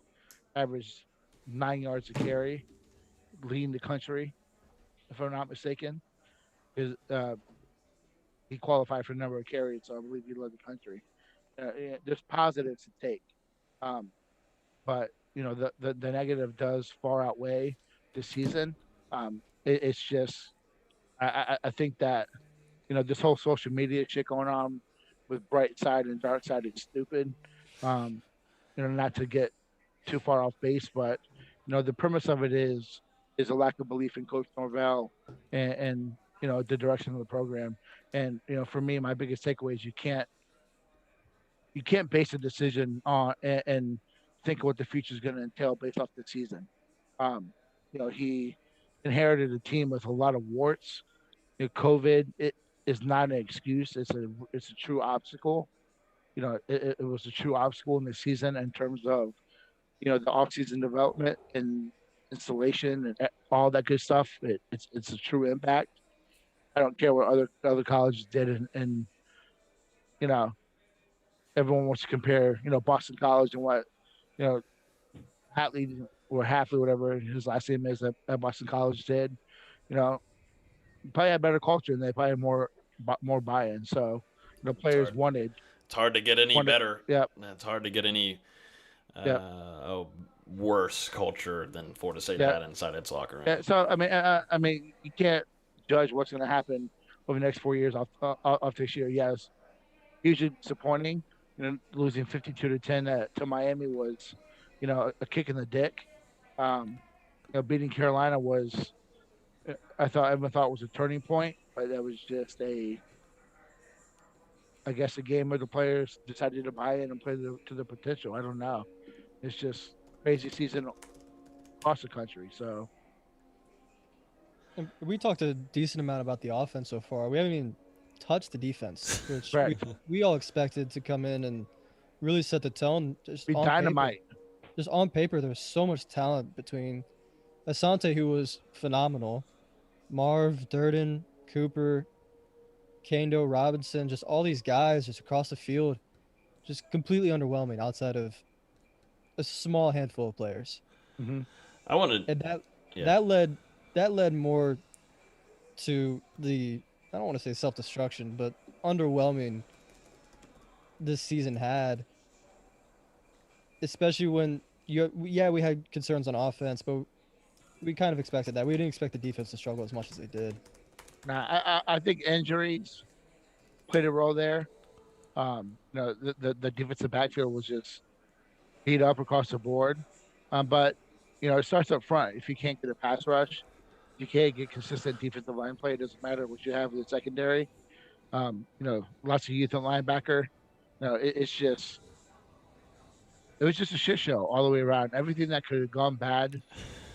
averaged 9 yards a carry, leading the country, if I'm not mistaken, is he qualified for a number of carries, so I believe he led the country. There's positives to take, but the negative does far outweigh this season. It's just I think that this whole social media shit going on with bright side and dark side is stupid. Not to get too far off base, but the premise of it is a lack of belief in Coach Norvell and the direction of the program. And for me, my biggest takeaway is you can't base a decision on and think of what the future is going to entail based off the season. He inherited a team with a lot of warts. COVID, it is not an excuse. It's a true obstacle. It was a true obstacle in the season in terms of the off-season development and installation and all that good stuff. It's a true impact. I don't care what other colleges did, and everyone wants to compare Boston College and what Hatley or Hafley, whatever his last name is, at Boston College did. probably had better culture and they probably had more buy-in. So the players wanted. It's hard to get any better. Yeah. It's hard to get any Yep. worse culture than Florida State Yep. had inside its locker room. Yeah. So I mean, you can't judge what's going to happen over the next 4 years off this year. Yes, hugely disappointing. Losing 52-10 to Miami was, a kick in the dick. Beating Carolina was, everyone thought was a turning point, but that was just I guess a game where the players decided to buy in and play to their potential. I don't know. It's just crazy season across the country. So And we talked a decent amount about the offense so far. We haven't even touched the defense, which we all expected to come in and really set the tone. Just be on dynamite. Just on paper, there's so much talent between Asante, who was phenomenal, Marv, Durden, Cooper, Kando, Robinson, just all these guys just across the field, just completely underwhelming outside of a small handful of players. Mm-hmm. I wanted, and that led more to the, I don't want to say self-destruction, but underwhelming this season had, especially when we had concerns on offense, but we kind of expected that. We didn't expect the defense to struggle as much as they did. Nah, I think injuries played a role there. The defensive backfield was just beat up across the board. But it starts up front. If you can't get a pass rush, you can't get consistent defensive line play. It doesn't matter what you have in the secondary. Lots of youth and linebacker. It was just a shit show all the way around. Everything that could have gone bad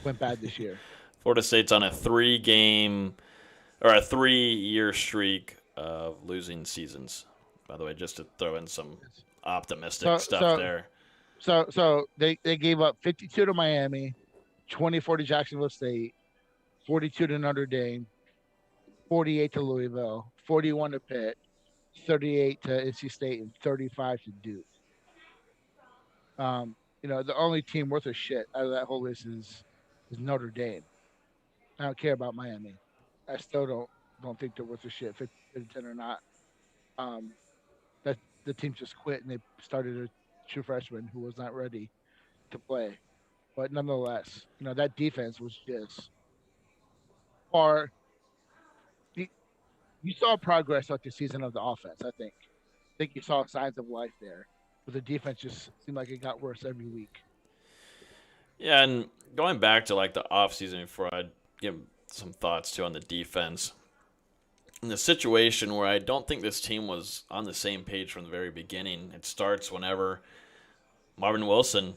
went bad this year. Florida State's on a 3-year streak of losing seasons. By the way, just to throw in some optimistic stuff there. So they gave up 52 to Miami, 24 to Jacksonville State, 42 to Notre Dame, 48 to Louisville, 41 to Pitt, 38 to NC State, and 35 to Duke. The only team worth a shit out of that whole list is Notre Dame. I don't care about Miami. I still don't think they're worth a shit, 50-10 or not. That the team just quit and they started a true freshman who was not ready to play. But nonetheless, that defense was just far. You saw progress throughout the season of the offense. I think you saw signs of life there, but the defense just seemed like it got worse every week. Yeah, and going back to the offseason before I give some thoughts too on the defense, in the situation where I don't think this team was on the same page from the very beginning. It starts whenever Marvin Wilson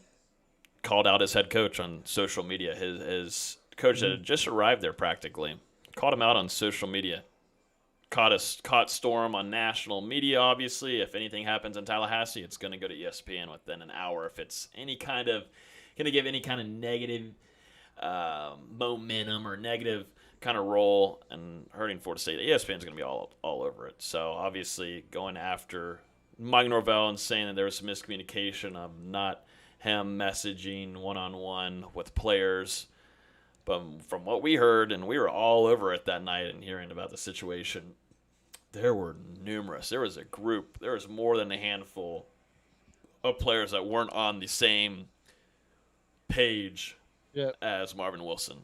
called out his head coach on social media. His coach that had just arrived there practically called him out on social media. Caught storm on national media, obviously. If anything happens in Tallahassee, it's going to go to ESPN within an hour. If it's going to give any kind of negative momentum or negative kind of role and hurting Florida State, ESPN is going to be all over it. So obviously going after Mike Norvell and saying that there was some miscommunication of not him messaging one-on-one with players. But from what we heard, and we were all over it that night and hearing about the situation, there were numerous. There was a group. There was more than a handful of players that weren't on the same page as Marvin Wilson.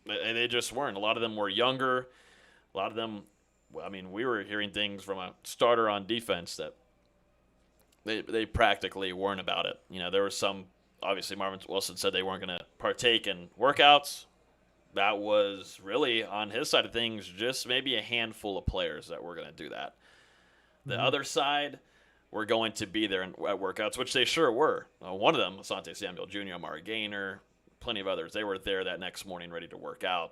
And they just weren't. A lot of them were younger. A lot of them, we were hearing things from a starter on defense that they practically weren't about it. There were some, obviously Marvin Wilson said they weren't going to partake in workouts. That was really, on his side of things, just maybe a handful of players that were going to do that. The other side were going to be there at workouts, which they sure were. One of them, Asante Samuel Jr., Amari Gaynor, plenty of others. They were there that next morning ready to work out.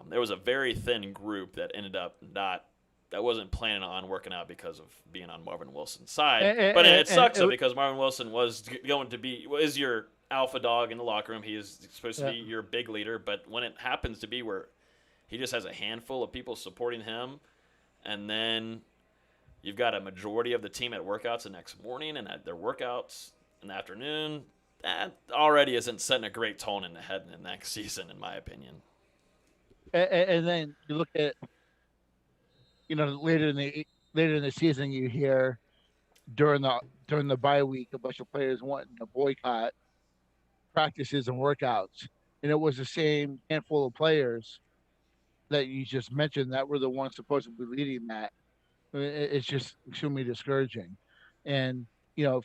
There was a very thin group that ended up that wasn't planning on working out because of being on Marvin Wilson's side. But it sucks because Marvin Wilson is your alpha dog in the locker room. He is supposed to be your big leader. But when it happens to be where he just has a handful of people supporting him, and then you've got a majority of the team at workouts the next morning and at their workouts in the afternoon, that already isn't setting a great tone in the head in the next season, in my opinion. And then you look at, later in the season, you hear during the during the bye week a bunch of players wanting to boycott practices and workouts, and it was the same handful of players that you just mentioned that were the ones supposed to be leading that. It's just extremely discouraging, and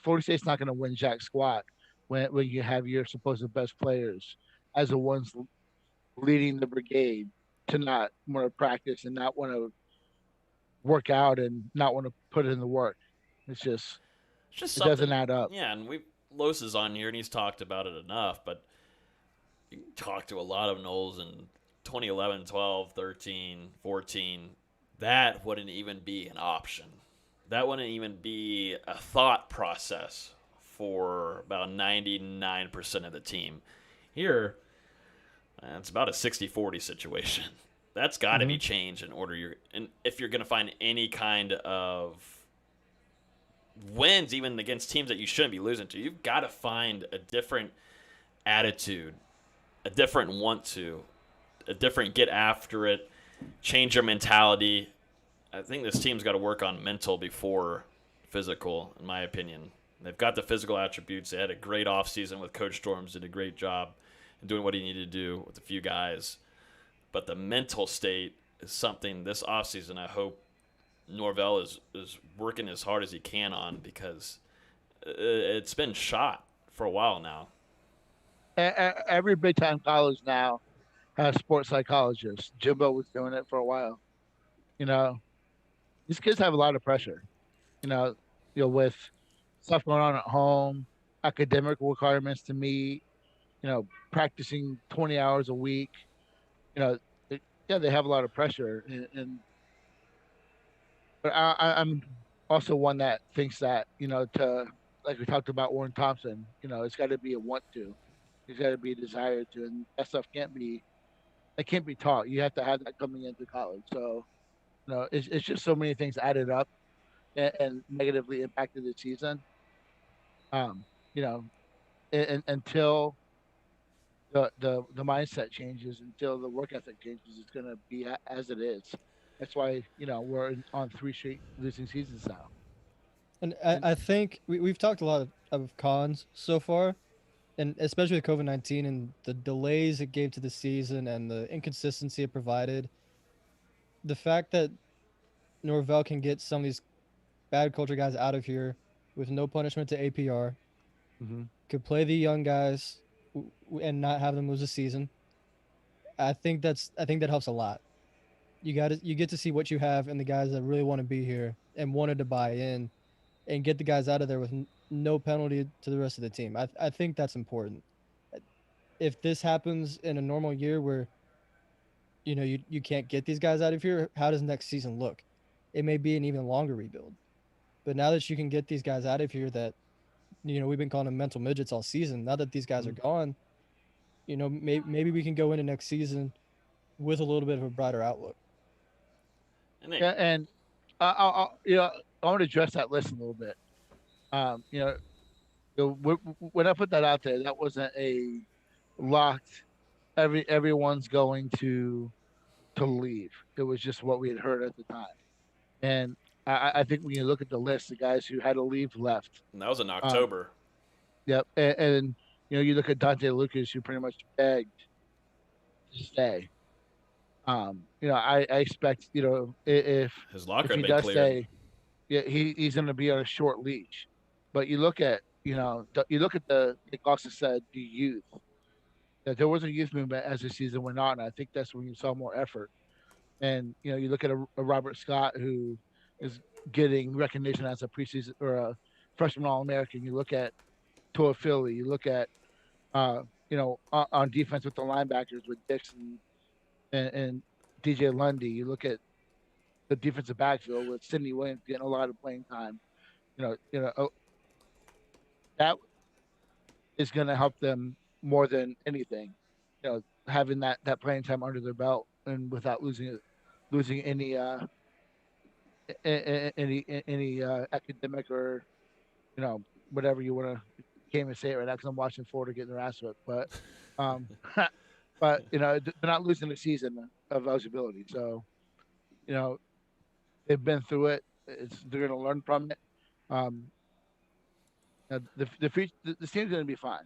Florida State's not going to win jack squat when you have your supposed best players as the ones leading the brigade to not want to practice and not want to work out and not want to put in the work. It's just It's just it doesn't something. add up. Yeah, and Los is on here and he's talked about it enough, but you can talk to a lot of Noles in 2011, 12, 13, 14. That wouldn't even be an option. That wouldn't even be a thought process for about 99% of the team. Here, it's about a 60-40 situation. That's got to be changed in order if you're going to find any kind of wins, even against teams that you shouldn't be losing to. You've got to find a different attitude, a different want to, a different get after it, change your mentality. I think this team's got to work on mental before physical, in my opinion. They've got the physical attributes. They had a great offseason with Coach Storms, did a great job in doing what he needed to do with a few guys. But the mental state is something this offseason I hope Norvell is working as hard as he can on, because it's been shot for a while now. Every big time college now has sports psychologists. Jimbo was doing it for a while. You know, these kids have a lot of pressure. With stuff going on at home, academic requirements to meet. Practicing 20 hours a week. You know, they have a lot of pressure, but I'm also one that thinks that to like we talked about Warren Thompson. It's got to be a want to. It's got to be a desire to, and that stuff can't be taught. You have to have that coming into college. So it's just so many things added up and negatively impacted the season. Um, you know, and until the mindset changes, until the work ethic changes, it's going to be as it is. That's why we're on 3 straight losing seasons now. And And I think we've talked a lot of cons so far, and especially with COVID-19 and the delays it gave to the season and the inconsistency it provided. The fact that Norvell can get some of these bad culture guys out of here with no punishment to APR, could play the young guys and not have them lose a season. I think that helps a lot. You get to see what you have and the guys that really want to be here and wanted to buy in, and get the guys out of there with no penalty to the rest of the team. I think that's important. If this happens in a normal year where you can't get these guys out of here, how does next season look? It may be an even longer rebuild. But now that you can get these guys out of here that we've been calling them mental midgets all season. Now that these guys are gone, maybe we can go into next season with a little bit of a brighter outlook. yeah, and I want to address that list a little bit. Um, you know, when I put that out there, that wasn't a locked. Everyone's going to leave. It was just what we had heard at the time, and I think when you look at the list, the guys who had to leave left. And that was in Um, October. yep, and you look at Dante Lucas, who pretty much begged to stay. I expect His if locker he had been does cleared. stay, yeah, he's going to be on a short leash. But you look at like Austin said, the youth. That there was a youth movement as the season went on. And I think that's when you saw more effort. And you look at a Robert Scott who is getting recognition as a preseason or a freshman All American. You look at Toa Philly. You look at on defense with the linebackers with Dixon and DJ Lundy. You look at the defensive backfield with Sidney Williams getting a lot of playing time. That is going to help them more than anything. Having that playing time under their belt and without losing any academic or whatever you want to can't even say it right now because I'm watching Florida getting their ass whipped. But um, but they're not losing the season of eligibility. So they've been through it. They're going to learn from it. Um, the future, the team's going to be fine.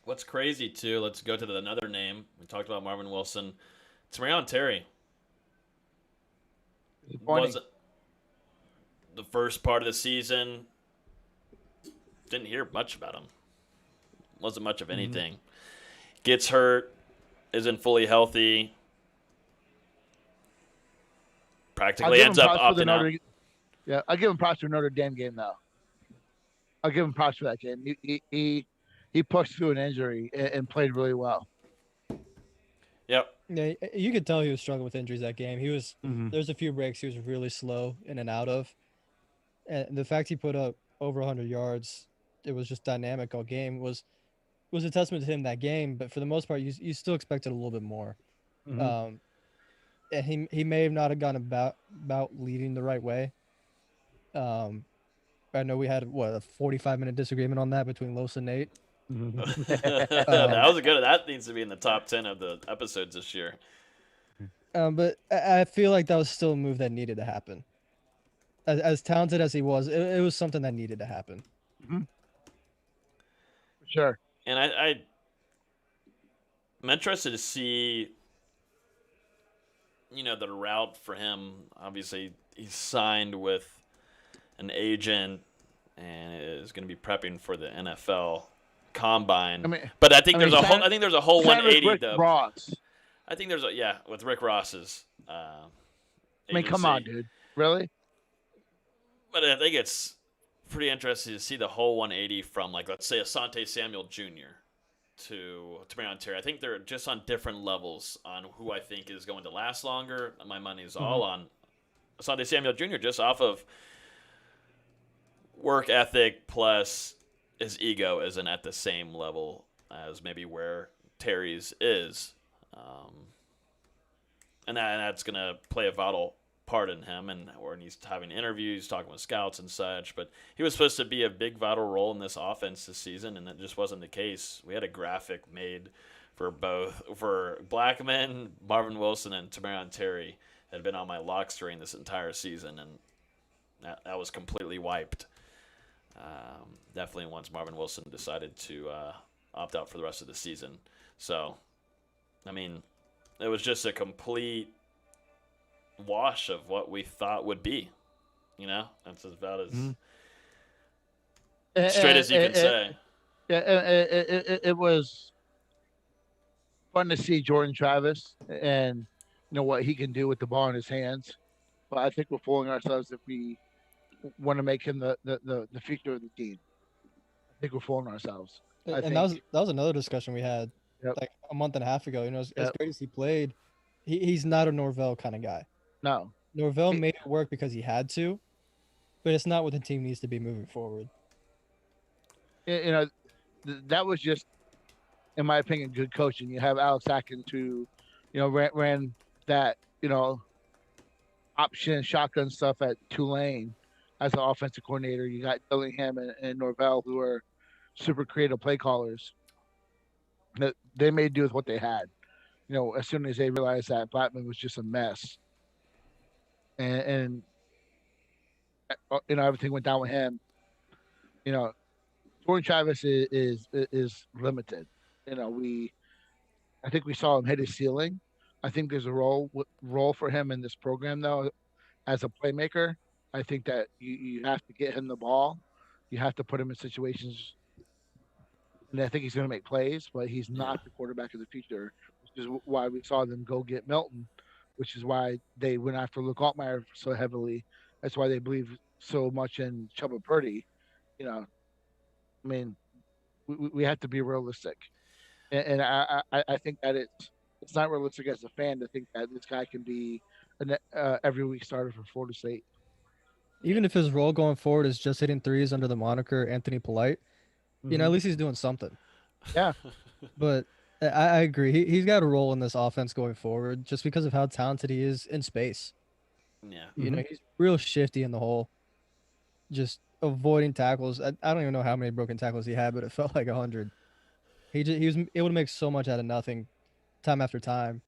What's crazy too? Let's go to another name. We talked about Marvin Wilson. It's Marion Terry. Was the first part of the season. Didn't hear much about him. Wasn't much of anything. Mm-hmm. Gets hurt. Isn't fully healthy. Practically ends up opting out. Yeah, I'll give him props for Notre Dame game though. I'll give him props for that game. He pushed through an injury and played really well. Yep. Yeah, you could tell he was struggling with injuries that game. He was There's a few breaks he was really slow in and out of, and the fact he put up over 100 yards, it was just dynamic all game. Was a testament to him that game. But for the most part, you still expected a little bit more. Mm-hmm. And he may have not have gone about leading the right way. I know we had a 45-minute disagreement on that between Los and Nate. That was good. That needs to be in the top 10 of the episodes this year. But I feel like that was still a move that needed to happen. As talented as he was, it was something that needed to happen. Mm-hmm. Sure. And I'm interested to see, the route for him. Obviously, he's signed with an agent and is going to be prepping for the NFL Combine. But I think there's a whole 180 Rick though. Ross. I think there's with Rick Ross's. Come on, dude. Really? But I think it's pretty interesting to see the whole 180 from let's say Asante Samuel Jr. to Marion Terry. I think they're just on different levels on who I think is going to last longer. My money is all on Asante Samuel Jr. just off of work ethic plus his ego isn't at the same level as maybe where Terry's is. And that's going to play a vital part in him, and when he's having interviews, talking with scouts and such. But he was supposed to be a big vital role in this offense this season, and that just wasn't the case. We had a graphic made for Blackman, Marvin Wilson, and Tamarion Terry that had been on my locks during this entire season, and that was completely wiped. Definitely once Marvin Wilson decided to opt out for the rest of the season. So, it was just a complete wash of what we thought would be. That's about as straight as you can say. Yeah, it was fun to see Jordan Travis and what he can do with the ball in his hands. But I think we're fooling ourselves if we want to make him the future of the team. I think we're fooling ourselves. That was another discussion we had a month and a half ago. As great as he played, he's not a Norvell kind of guy. No. Norvell made it work because he had to, but it's not what the team needs to be moving forward. That was just, in my opinion, good coaching. You have Alex Atkins who, ran that, option shotgun stuff at Tulane as an offensive coordinator. You got Dillingham and Norvell who are super creative play callers. They made do with what they had. As soon as they realized that Blackman was just a mess, and everything went down with him. Jordan Travis is limited. I think we saw him hit his ceiling. I think there's a role for him in this program though, as a playmaker. I think that you have to get him the ball. You have to put him in situations. And I think he's going to make plays, but he's not the quarterback of the future, which is why we saw them go get Middleton, which is why they went after Luke Altmaier so heavily. That's why they believe so much in Chubba Purdy. We have to be realistic. And I think that it's not realistic as a fan to think that this guy can be an every week starter for Florida State. Even if his role going forward is just hitting threes under the moniker Anthony Polite, at least he's doing something. Yeah. But I agree. He's got a role in this offense going forward just because of how talented he is in space. Yeah. He's real shifty in the hole. Just avoiding tackles. I don't even know how many broken tackles he had, but it felt like 100. He was able to make so much out of nothing, time after time.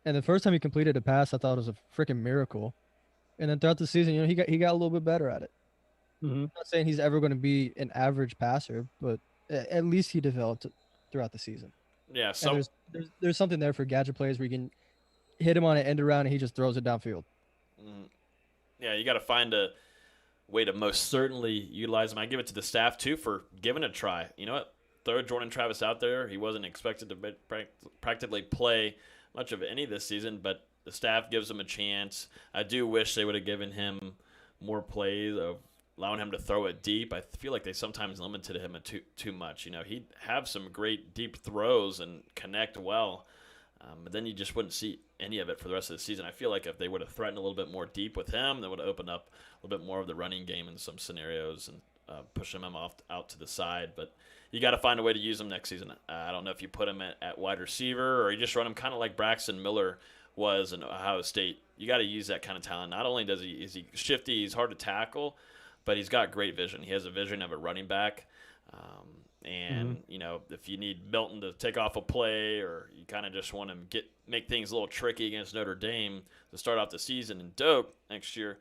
And the first time he completed a pass, I thought it was a freaking miracle. And then throughout the season, he got a little bit better at it. Mm-hmm. I'm not saying he's ever going to be an average passer, but at least he developed throughout the season. Yeah, And so there's something there for gadget players where you can hit him on an end around and he just throws it downfield. yeah, you got to find a way to most certainly utilize him. I give it to the staff too for giving it a try. You know what? Throw Jordan Travis out there. He wasn't expected to practically play much of any this season, but the staff gives him a chance. I do wish they would have given him more plays of allowing him to throw it deep. I feel like they sometimes limited him too much. You know, he'd have some great deep throws and connect well, but then you just wouldn't see any of it for the rest of the season. I feel like if they would have threatened a little bit more deep with him, that would have opened up a little bit more of the running game in some scenarios and pushing him out to the side. But you got to find a way to use him next season. I don't know if you put him at wide receiver or you just run him kind of like Braxton Miller was in Ohio State. You got to use that kind of talent. Not only is he shifty, he's hard to tackle, but he's got great vision. He has a vision of a running back. You know, if you need Middleton to take off a play or you kind of just want him make things a little tricky against Notre Dame to start off the season and Doak next year,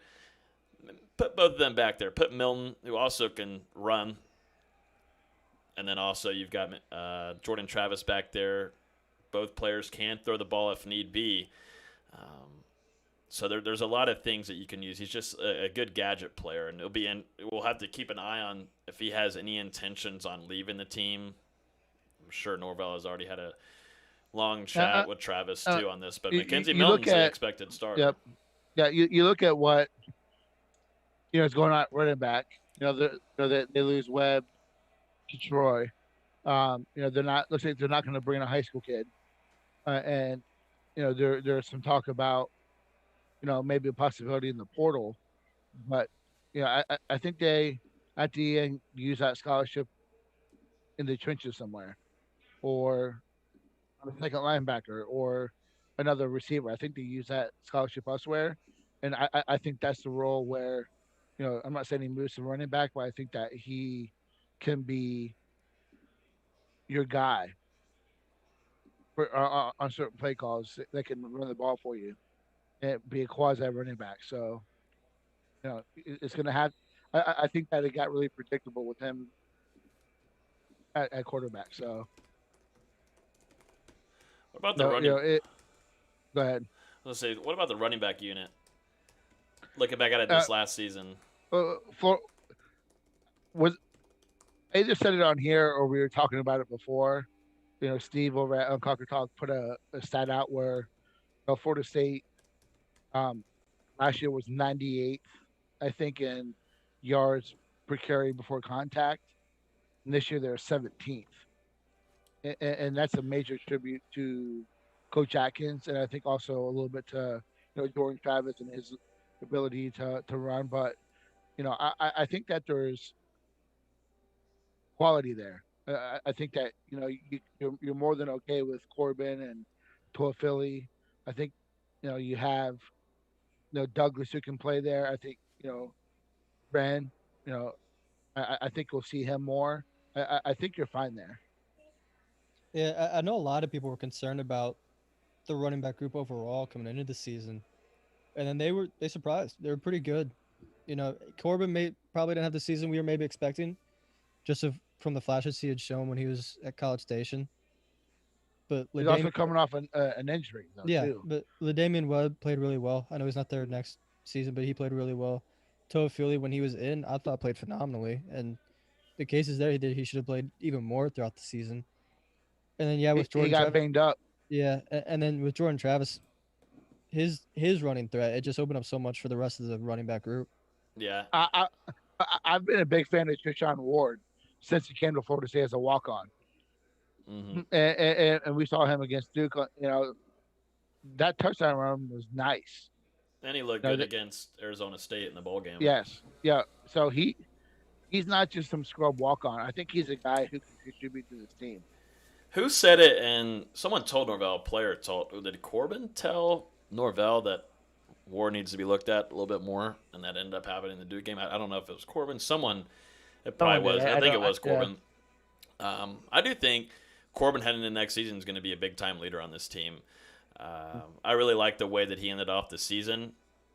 put both of them back there. Put Middleton, who also can run. And then also you've got Jordan Travis back there. Both players can throw the ball if need be. So there's a lot of things that you can use. He's just a good gadget player, and we'll have to keep an eye on if he has any intentions on leaving the team. I'm sure Norvell has already had a long chat with Travis too on this, but Mackenzie Middleton's the expected starter. Yep. Yeah, you look at what is going on at running back. They lose Webb to Troy. They're not. Looks like they're not going to bring in a high school kid, and there's some talk about maybe a possibility in the portal, but I think they at the end use that scholarship in the trenches somewhere, or on a second linebacker, or another receiver. I think they use that scholarship elsewhere, and I think that's the role where, I'm not saying he moves to running back, but I think that he can be your guy for on certain play calls that can run the ball for you and be a quasi running back. So, it's going to have. I think that it got really predictable with him at quarterback. So, what about the running? Go ahead. Let's say, what about the running back unit? Looking back at it this last season, I either said it on here or we were talking about it before. Steve over at Unconquered Talk put a stat out where Florida State last year was 98th, I think, in yards per carry before contact. And this year they're 17th. And that's a major tribute to Coach Atkins, and I think also a little bit to Jordan Travis and his ability to run. But I think that there's quality there. I think that you're more than okay with Corbin and Toafili. I think you have Douglas who can play there. I think Wren. I think we'll see him more. I think you're fine there. Yeah, I know a lot of people were concerned about the running back group overall coming into the season, and then they surprised. They were pretty good. Corbin probably didn't have the season we were maybe expecting, just from the flashes he had shown when he was at College Station. But he's also coming off an injury, though. Yeah, too. but LaDamian Webb played really well. I know he's not there next season, but he played really well. Toafili, when he was in, I thought played phenomenally, and the cases there he should have played even more throughout the season. And then with Jordan, he got banged up. Yeah, and then with Jordan Travis, his running threat, it just opened up so much for the rest of the running back group. Yeah, I've been a big fan of Trishawn Ward since he came to Florida State as a walk-on. Mm-hmm. And we saw him against Duke. That touchdown run was nice. And he looked good against Arizona State in the bowl game. Yes, yeah. So he's not just some scrub walk-on. I think he's a guy who can contribute to this team. Who said it? And someone told Norvell, a player did Corbin tell Norvell that Ward needs to be looked at a little bit more, and that ended up happening in the Duke game? I don't know if it was Corbin. It probably was. I think it was Corbin. Yeah. I do think Corbin heading into next season is going to be a big-time leader on this team. I really like the way that he ended off the season.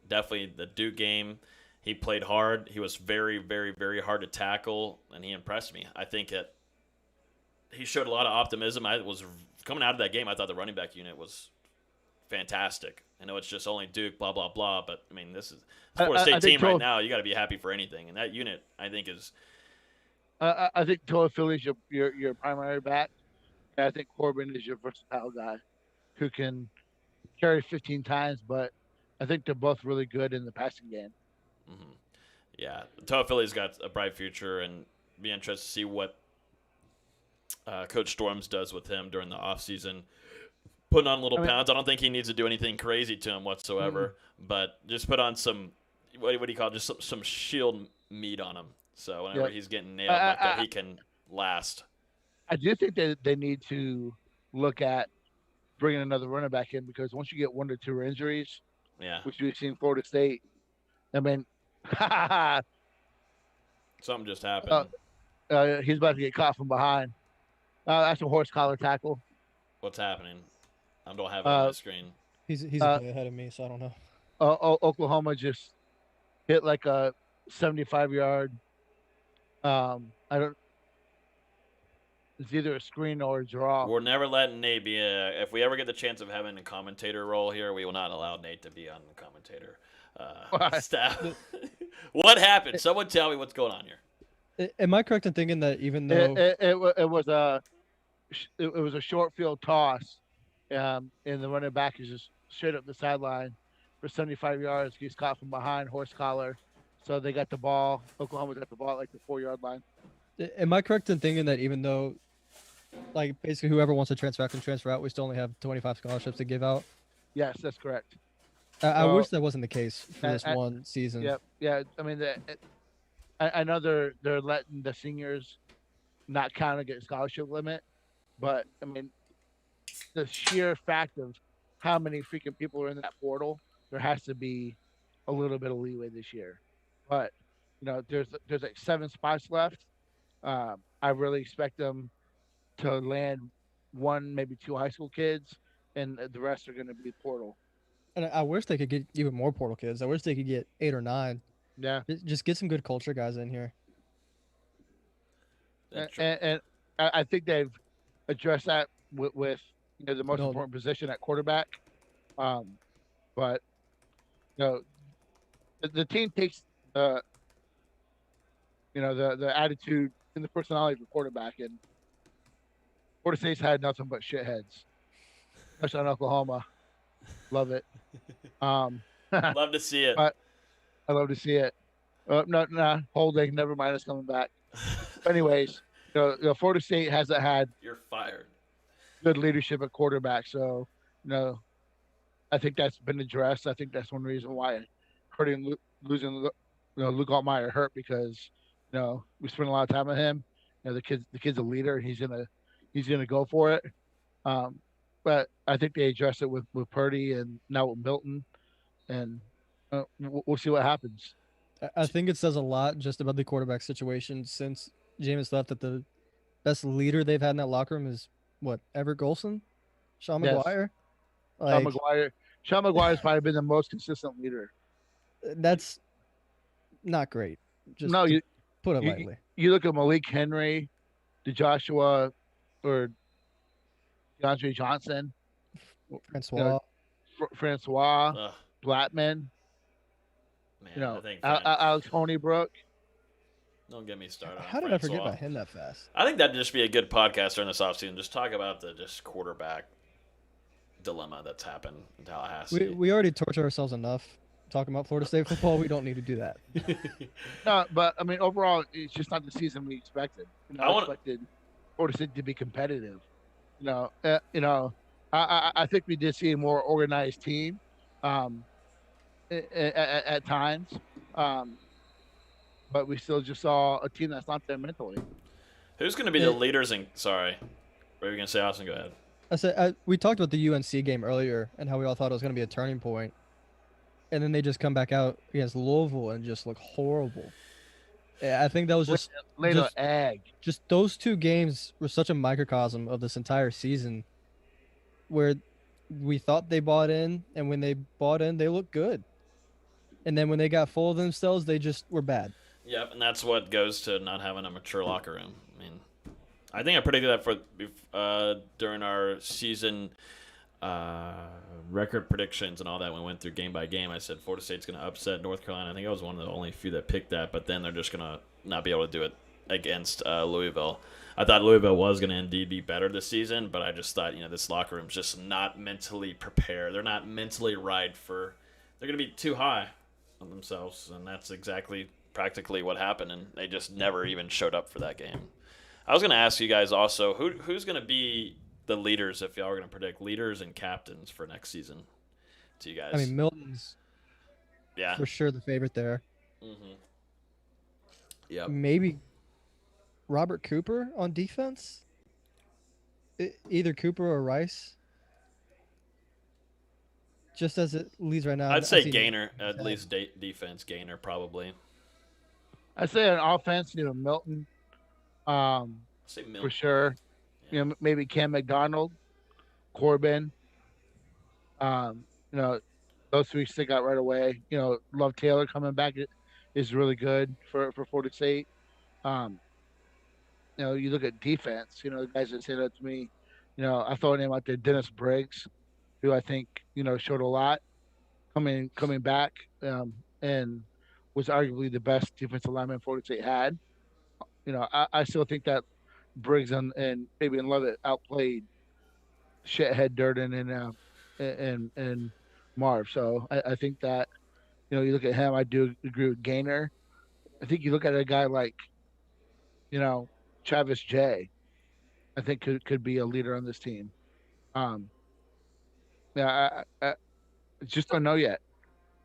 Definitely the Duke game, he played hard. He was very, very, very hard to tackle, and he impressed me. I think he showed a lot of optimism. I was coming out of that game, I thought the running back unit was fantastic. I know it's just only Duke, blah, blah, blah, but, I mean, this is a Florida State team right now. You got to be happy for anything, and that unit, I think, is – I think Toa Philly's your primary back. And I think Corbin is your versatile guy who can carry 15 times, but I think they're both really good in the passing game. Mm-hmm. Yeah, Toa Philly's got a bright future, and be interested to see what Coach Storms does with him during the offseason. Putting on little pounds. I don't think he needs to do anything crazy to him whatsoever, but just put on some, what do you call it, just some shield meat on him. So whenever he's getting nailed like that, he can last. I do think that they need to look at bringing another running back in, because once you get 1 or 2 injuries, which we've seen Florida State, I mean, something just happened. He's about to get caught from behind. That's a horse collar tackle. What's happening? I don't have it on my screen. He's a bit ahead of me, so I don't know. Oklahoma just hit like a 75-yard. It's either a screen or a draw. We're never letting Nate be if we ever get the chance of having a commentator role here, we will not allow Nate to be on the commentator staff. What happened? Someone tell me what's going on here. Am I correct in thinking that even though it was a short field toss, and the running back is just straight up the sideline for 75 yards, he's caught from behind, horse collar, so they got the ball. Oklahoma got the ball at like the 4-yard line. Am I correct in thinking that even though, like, basically whoever wants to transfer out can transfer out, we still only have 25 scholarships to give out? Yes, that's correct. I wish that wasn't the case for this one season. Yep. Yeah. I mean, I know they're letting the seniors not count against scholarship limit, but I mean, the sheer fact of how many freaking people are in that portal, there has to be a little bit of leeway this year. But there's like 7 spots left. I really expect them to land 1, maybe 2 high school kids, and the rest are going to be portal. And I wish they could get even more portal kids. I wish they could get 8 or 9. Yeah. Just get some good culture guys in here. And I think they've addressed that with the most important position at quarterback. But the team takes the attitude and the personality of the quarterback, and Florida State's had nothing but shitheads, especially on Oklahoma. Love it. Love to see it. I love to see it. No, holding. Never mind us coming back. Anyways, Florida State hasn't had. You're fired. Good leadership at quarterback, so I think that's been addressed. I think that's one reason why losing Luke Altmaier hurt, because we spent a lot of time with him. The kid's a leader. He's gonna go for it. But I think they address it with Purdy and now with Middleton, and we'll see what happens. I think it says a lot just about the quarterback situation since Jameis left, that the best leader they've had in that locker room is Everett Golson, Sean McGuire. Yes. Sean McGuire's probably been the most consistent leader. That's not great. Just put it lightly. You look at Malik Henry, DeJoshua, or DeAndre Johnson, Francois, Blattman. Man, I think Alex Honeybrook. Don't get me started. How did I forget about him that fast? I think that'd just be a good podcast during this offseason. Just talk about the quarterback dilemma that's happened in Tallahassee. We already torture ourselves enough talking about Florida State football. We don't need to do that. No, but I mean, overall, it's just not the season we expected. I expected Florida State to be competitive. I think we did see a more organized team at times, but we still just saw a team that's not there mentally. Who's going to be the leaders in? Sorry, what were you going to say, Austin? Go ahead. I said we talked about the UNC game earlier and how we all thought it was going to be a turning point, and then they just come back out against Louisville and just look horrible. I think that was Laid an egg. just those 2 games were such a microcosm of this entire season, where we thought they bought in, and when they bought in, they looked good, and then when they got full of themselves, they just were bad. Yep, and that's what goes to not having a mature locker room. I mean, I think I predicted that for during our season record predictions and all that. When we went through game by game, I said Florida State's going to upset North Carolina. I think I was one of the only few that picked that, but then they're just going to not be able to do it against Louisville. I thought Louisville was going to indeed be better this season, but I just thought, this locker room's just not mentally prepared. They're not mentally right for – they're going to be too high on themselves, and that's exactly practically what happened, and they just never even showed up for that game. I was going to ask you guys also, who's going to be the leaders, if y'all are going to predict leaders and captains for next season to you guys? I mean, Milton's for sure the favorite there. Mm-hmm. Yep. Maybe Robert Cooper on defense? Either Cooper or Rice? Just as it leads right now. I'd say Gaynor, at least defense. Gaynor, probably. I'd say on offense, Milton. Say Milton. For sure. Yeah. Maybe Cam McDonald, Corbin. Those 3 stick out right away. Love Taylor coming back is really good for Florida State. You look at defense. The guys that say that to me. I throw a name out there, Dennis Briggs, who I think showed a lot coming back, and was arguably the best defensive lineman Florida State had. I still think that Briggs and Fabian Lovett outplayed Shithead Durden and Marv. So I think that you look at him. I do agree with Gaynor. I think you look at a guy like Travis J. I think could be a leader on this team. I just don't know yet.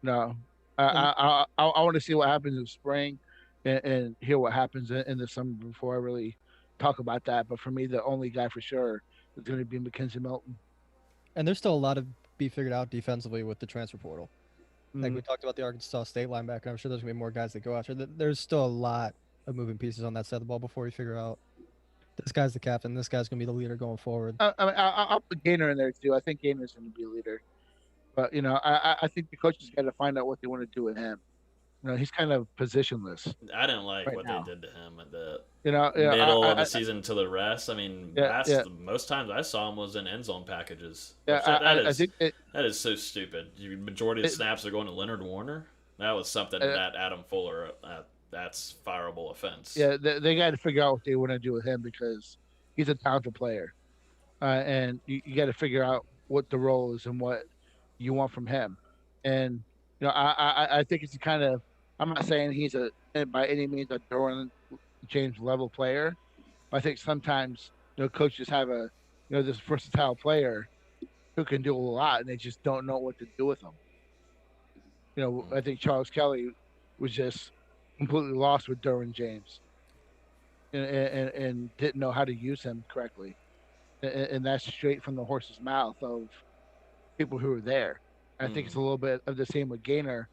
No, I want to see what happens in the spring and hear what happens in the summer before I really talk about that. But for me, the only guy for sure is going to be Mackenzie Milton. And there's still a lot to be figured out defensively with the transfer portal. Mm-hmm. Like we talked about the Arkansas State linebacker. I'm sure there's going to be more guys that go after. There's still a lot of moving pieces on that side of the ball before we figure out this guy's the captain, this guy's going to be the leader going forward. I'll put Gaynor in there too. I think Gaynor's going to be a leader. But, I think the coaches got to find out what they want to do with him. He's kind of positionless. I didn't like right what now. They did to him at the middle of the season to the rest. I mean, most times I saw him was in end zone packages. I think that is so stupid. The majority of snaps are going to Leonard Warner. That was something that Adam Fuller, that's fireable offense. Yeah, they got to figure out what they want to do with him because he's a talented player. And you got to figure out what the role is and what you want from him. And, I think it's kind of, I'm not saying he's by any means a Derwin James level player. But I think sometimes, coaches have this versatile player who can do a lot and they just don't know what to do with him. I think Charles Kelly was just completely lost with Derwin James and didn't know how to use him correctly. And that's straight from the horse's mouth of people who were there. I think it's a little bit of the same with Gaynor.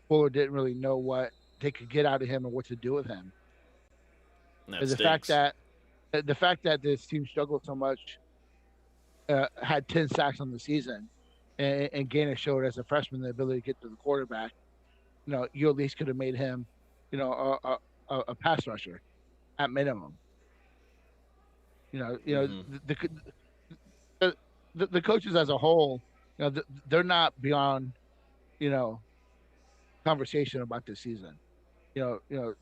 Fuller didn't really know what they could get out of him or what to do with him. The fact that this team struggled so much, had 10 sacks on the season, and Gaynor showed as a freshman the ability to get to the quarterback, you at least could have made him, a pass rusher at minimum. The coaches as a whole, they're not beyond, conversation about this season. They're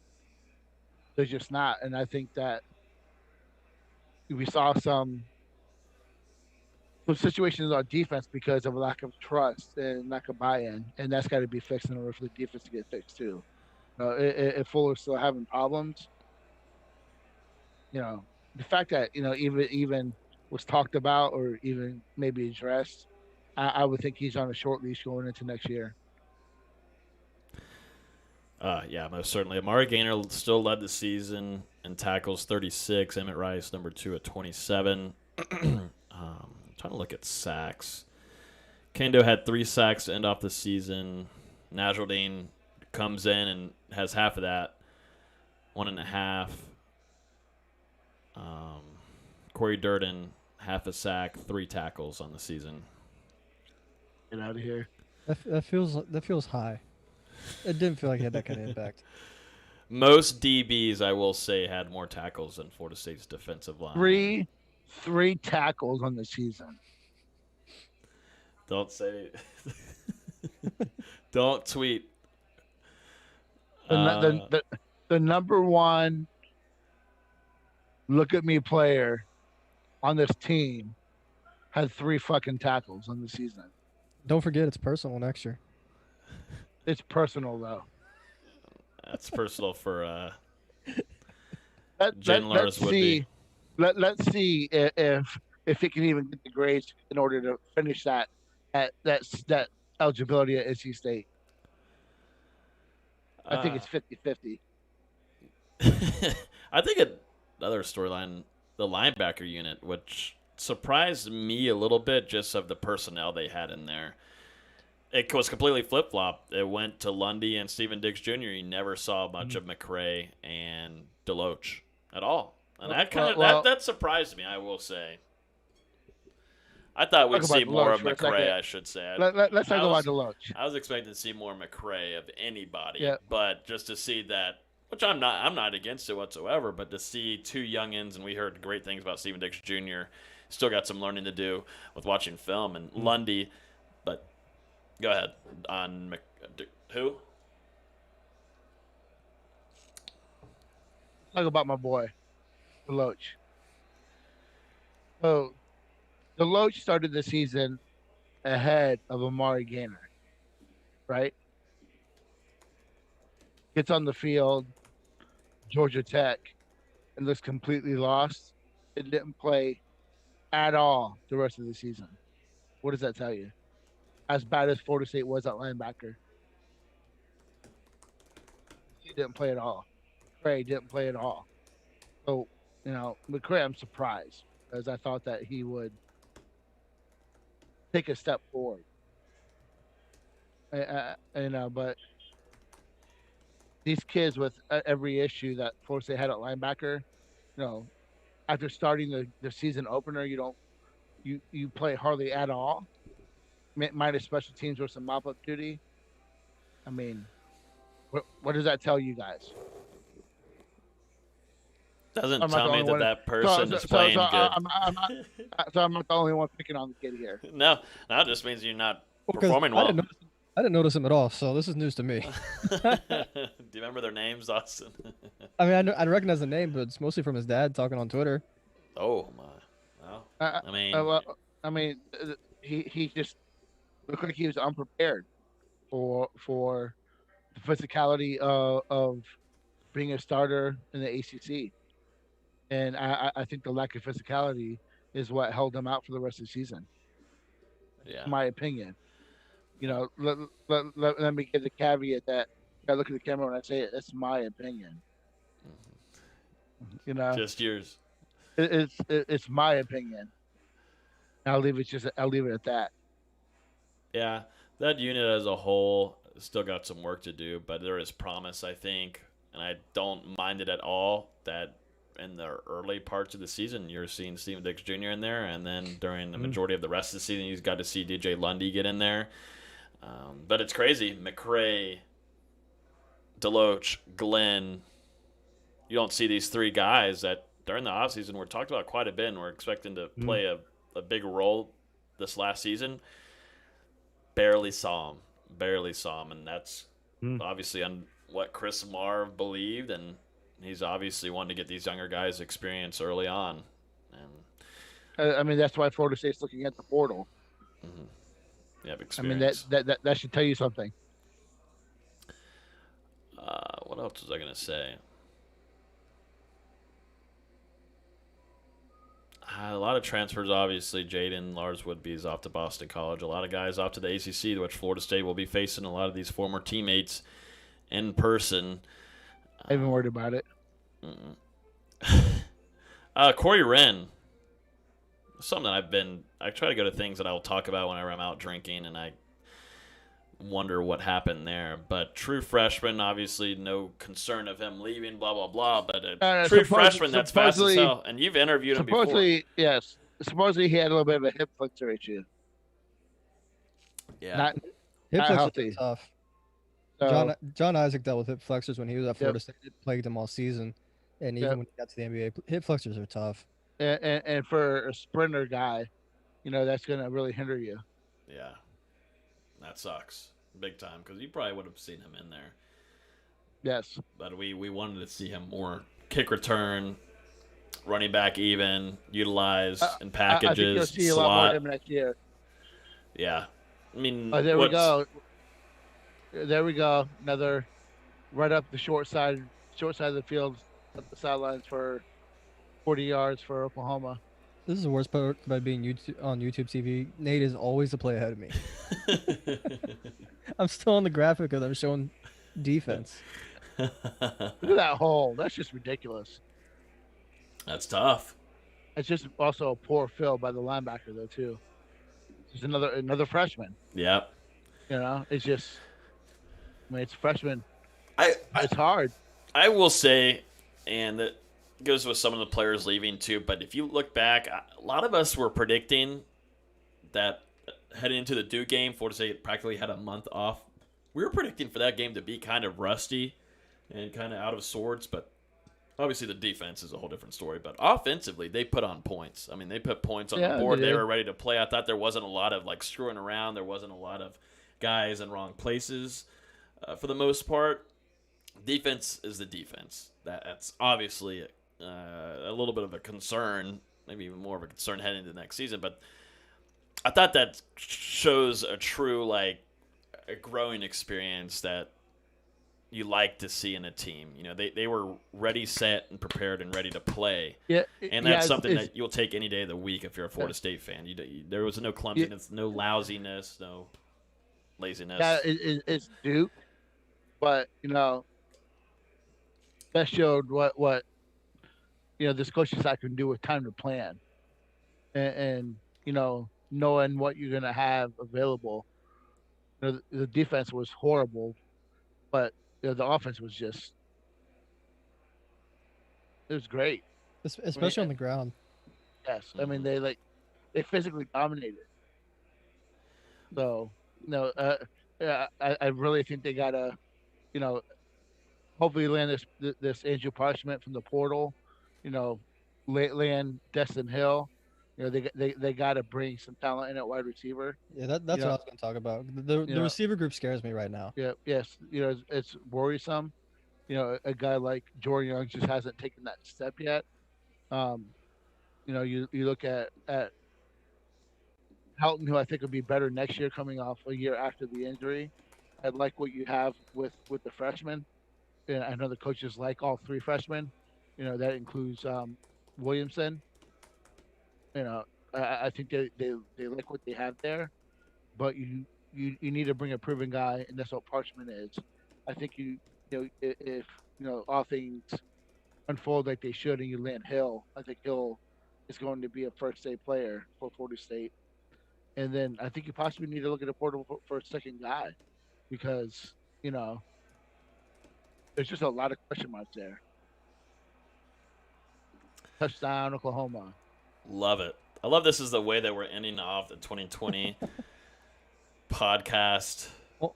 just not. And I think that we saw some situations on defense because of a lack of trust and lack of buy-in, and that's got to be fixed in order for the defense to get fixed too. If Fuller's still having problems, the fact that even was talked about or even maybe addressed, I would think he's on a short leash going into next year. Yeah, most certainly. Amari Gaynor still led the season in tackles, 36. Emmett Rice, number 2 at 27. Trying to look at sacks. Kando had 3 sacks to end off the season. Najaldine comes in and has half of that. 1.5. Corey Durden, half a sack, 3 tackles on the season. Get out of here. That feels high. It didn't feel like it had that kind of impact. Most DBs, I will say, had more tackles than Florida State's defensive line. Three tackles on the season. Don't say. Don't tweet. The number one look at me player on this team had 3 fucking tackles on the season. Don't forget, it's personal next year. It's personal though. That's personal for Let's see. Let's see if it can even get the grades in order to finish that eligibility at NC State. I think it's 50-50. I think another storyline, the linebacker unit, which surprised me a little bit just of the personnel they had in there. It was completely flip-flopped. It went to Lundy and Steven Diggs Jr. You never saw much of McCray and Deloach at all. And that surprised me, I will say. I thought we'd see more of McCray, I should say. Let's talk about Deloach. I was expecting to see more McCray of anybody, but just to see that, which I'm not against it whatsoever, but to see 2 youngins, and we heard great things about Steven Diggs Jr., still got some learning to do with watching film, and Lundy, but go ahead. On who? Talk about my boy, Deloach. So, Deloach started the season ahead of Amari Gaynor, right? Gets on the field, Georgia Tech, and looks completely lost. It didn't play at all the rest of the season. What does that tell you? As bad as Florida State was at linebacker, he didn't play at all. McCray didn't play at all. So, McCray, I'm surprised because I thought that he would take a step forward. But these kids with every issue that Florida State had at linebacker, after starting the season opener, you play hardly at all, minus special teams or some mop-up duty. I mean, what does that tell you guys? Doesn't tell me that person is playing good. I'm not the only one picking on the kid here. No, it just means you're not performing well. I didn't notice him at all, so this is news to me. Do you remember their names, Austin? I mean, I recognize the name, but it's mostly from his dad talking on Twitter. Oh my! Well, he just looked like he was unprepared for the physicality of being a starter in the ACC, and I think the lack of physicality is what held him out for the rest of the season. Yeah, my opinion. Let me give the caveat that I look at the camera when I say it. That's my opinion. Just yours. It's my opinion. I'll leave it at that. Yeah, that unit as a whole still got some work to do, but there is promise, I think, and I don't mind it at all that in the early parts of the season you're seeing Steven Diggs Jr. in there, and then during the majority of the rest of the season you've got to see DJ Lundy get in there. But it's crazy. McCray, Deloach, Glenn, you don't see these 3 guys that during the offseason were talked about quite a bit and we're expecting to play a big role this last season. Barely saw him, and that's obviously on what Chris Marv believed, and he's obviously wanting to get these younger guys experience early on. And that's why Florida State's looking at the portal. Mm-hmm. Yeah, experience. I mean, that should tell you something. What else was I going to say? A lot of transfers, obviously. Jaden Lars-Woodby is off to Boston College. A lot of guys off to the ACC, which Florida State will be facing a lot of these former teammates in person. I haven't worried about it. Corey Wren. Something I try to go to things that I will talk about whenever I'm out drinking, and wonder what happened there. But true freshman, obviously no concern of him leaving, blah, blah, blah. But a true freshman, that's fast as hell. And you've interviewed him before. Supposedly, yes. Supposedly he had a little bit of a hip flexor issue. Yeah. Not Hip flexors healthy. are tough. So, John Isaac dealt with hip flexors when he was at Florida State. It plagued him all season. And even Yep. when he got to the NBA, hip flexors are tough. and for a sprinter guy, that's going to really hinder you. Yeah. That sucks. Big time. Because you probably would have seen him in there. Yes. But we wanted to see him more kick return, running back even, utilized in packages, I think you'll see a lot more of him next year. Yeah. I mean, there we go. There we go. Another right up the short side of the field, up the sidelines for 40 yards for Oklahoma. This is the worst part about being on YouTube TV. Nate is always a play ahead of me. I'm still on the graphic of them showing defense. Look at that hole. That's just ridiculous. That's tough. It's just also a poor fill by the linebacker, though, too. Just another freshman. Yep. It's just, it's freshman. It's hard. I will say, and that goes with some of the players leaving too, but if you look back, a lot of us were predicting that heading into the Duke game, Florida State practically had a month off. We were predicting for that game to be kind of rusty and kind of out of sorts, but obviously the defense is a whole different story. But offensively, they put on points. I mean, they put points on the board. They were ready to play. I thought there wasn't a lot of screwing around. There wasn't a lot of guys in wrong places for the most part. Defense is the defense. That's obviously a little bit of a concern, maybe even more of a concern heading into the next season. But I thought that shows a true a growing experience that you like to see in a team. They were ready, set, and prepared and ready to play. Yeah, and that's something that you'll take any day of the week if you're a Florida State fan. There was no clumsiness, no lousiness, no laziness. Yeah, it's Duke, but that showed what this coaching staff can do with time to plan, and knowing what you're gonna have available. The defense was horrible, but the offense was just it was great, especially on the ground. Yes, I mean they physically dominated. So I really think they gotta hopefully land this Andrew Parchment from the portal, land Destin Hill. They got to bring some talent in at wide receiver. Yeah, that's what I was going to talk about. The receiver group scares me right now. Yeah, yes, it's worrisome. A guy like Jordan Young just hasn't taken that step yet. You look at Helton, who I think will be better next year, coming off a year after the injury. I like what you have with the freshmen. And I know the coaches like all three freshmen. That includes Williamson. I think they like what they have there, but you need to bring a proven guy, and that's what Parchment is. I think if all things unfold like they should, and you land Hill, I think Hill is going to be a first day player for Florida State. And then I think you possibly need to look at a portal for a second guy, because there's just a lot of question marks there. Touchdown, Oklahoma. Love it. I love this is the way that we're ending off the 2020 podcast.